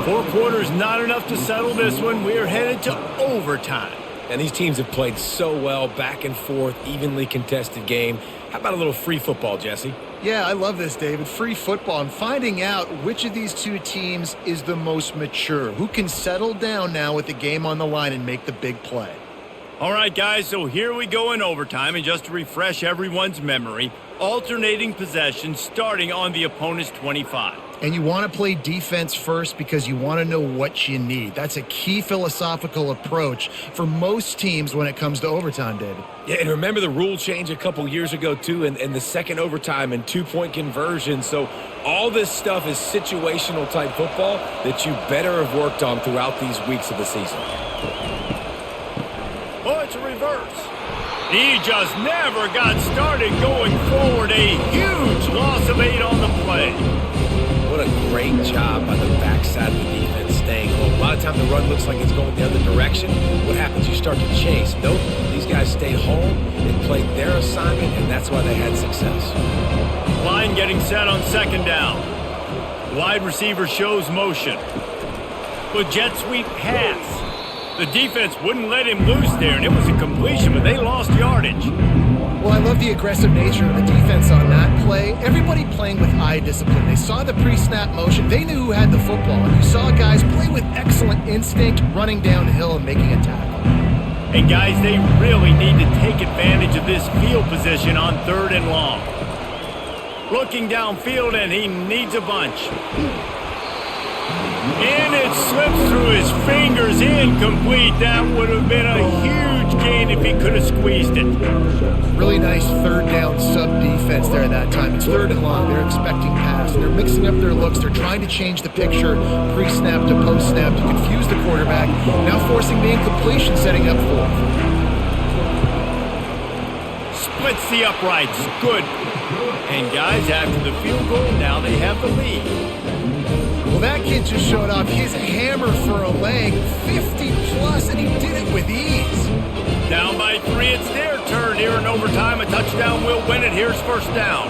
A: Four quarters not enough to settle this one. We're headed to overtime.
B: And these teams have played so well, back and forth, evenly contested game. How about a little free football, Jesse?
C: Yeah, I love this, David. Free football and finding out which of these two teams is the most mature, who can settle down now with the game on the line and make the big play.
A: All right, guys, so here we go in overtime, and just to refresh everyone's memory, alternating possession starting on the opponent's 25.
C: And you want to play defense first because you want to know what you need. That's a key philosophical approach for most teams when it comes to overtime, David.
B: Yeah, and remember the rule change a couple years ago, too, and the second overtime and two-point conversion. So all this stuff is situational type football that you better have worked on throughout these weeks of the season.
A: Oh, it's a reverse. He just never got started going forward. A huge loss of 8 on the play.
B: What a great job by the backside of the defense staying home. A lot of times the run looks like it's going the other direction. What happens? You start to chase. Nope. These guys stayed home and played their assignment, and that's why they had success.
A: Line getting set on second down. Wide receiver shows motion. With jet sweep pass. The defense wouldn't let him loose there, and it was a completion, but they lost yardage.
C: Well, I love the aggressive nature of the defense on that play. Everybody playing with eye discipline. They saw the pre-snap motion. They knew who had the football. And you saw guys play with excellent instinct, running downhill and making a tackle.
A: And guys, they really need to take advantage of this field position on 3rd and long. Looking downfield, and he needs a bunch. And it slips through his fingers, incomplete. That would have been a huge gain if he could have squeezed it.
C: Really nice 3rd down sub-defense there at that time. It's 3rd and long. They're expecting pass. They're mixing up their looks. They're trying to change the picture pre-snap to post-snap to confuse the quarterback. Now forcing the incompletion, setting up 4th.
A: Splits the uprights. Good. And guys, after the field goal, now they have the lead.
C: Well, that kid just showed off his hammer for a leg, 50-plus, and he did it with ease.
A: Down by 3, it's their turn here in overtime. A touchdown will win it. Here's first down.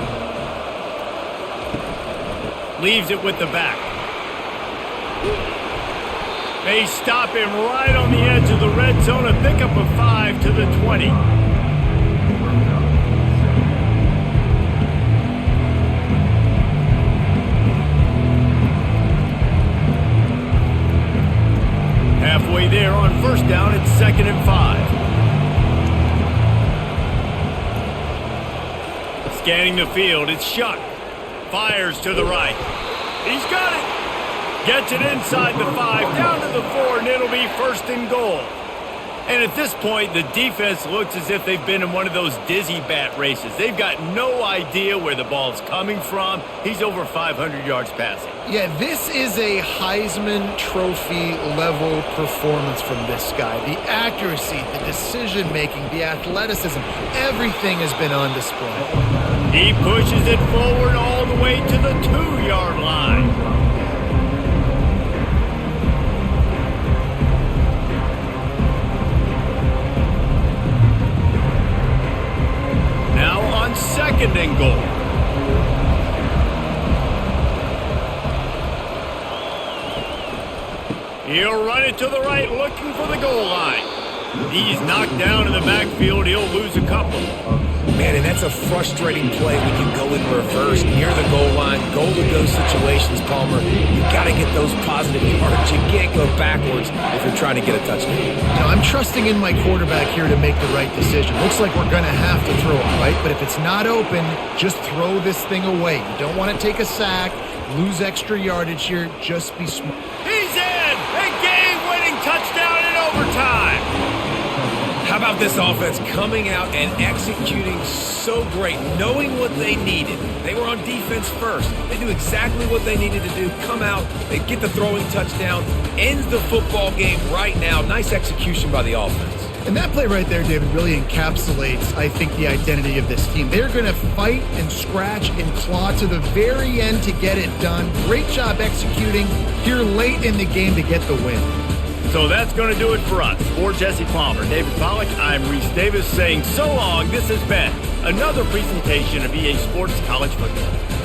A: Leaves it with the back. They stop him right on the edge of the red zone. A pickup of 5 to the 20. Halfway there on first down, it's 2nd and 5. Scanning the field, it's Shuck. Fires to the right. He's got it. Gets it inside the 5, down to the 4, and it'll be 1st and goal. And at this point, the defense looks as if they've been in one of those dizzy bat races. They've got no idea where the ball's coming from. He's over 500 yards passing.
C: Yeah, this is a Heisman Trophy level performance from this guy. The accuracy, the decision-making, the athleticism, everything has been on display.
A: He pushes it forward all the way to the 2-yard line. Now on 2nd and goal. He'll run it to the right, looking for the goal line. He's knocked down in the backfield. He'll lose a couple.
B: Man, and that's a frustrating play when you go in reverse near the goal line. Goal-to-go situations, Palmer. You got to get those positive yards. You can't go backwards if you're trying to get a touchdown.
C: You know, I'm trusting in my quarterback here to make the right decision. Looks like we're going to have to throw it, right? But if it's not open, just throw this thing away. You don't want to take a sack, lose extra yardage here. Just be smart.
A: He's in! A game-winning touchdown in overtime!
B: How about this offense coming out and executing so great, knowing what they needed? They were on defense first. They knew exactly what they needed to do. Come out, they get the throwing touchdown, ends the football game right now. Nice execution by the offense.
C: And that play right there, David, really encapsulates, I think, the identity of this team. They're going to fight and scratch and claw to the very end to get it done. Great job executing here late in the game to get the win.
A: So that's going to do it for us. For Jesse Palmer, David Pollack, I'm Reese Davis saying so long. This has been another presentation of EA Sports College Football.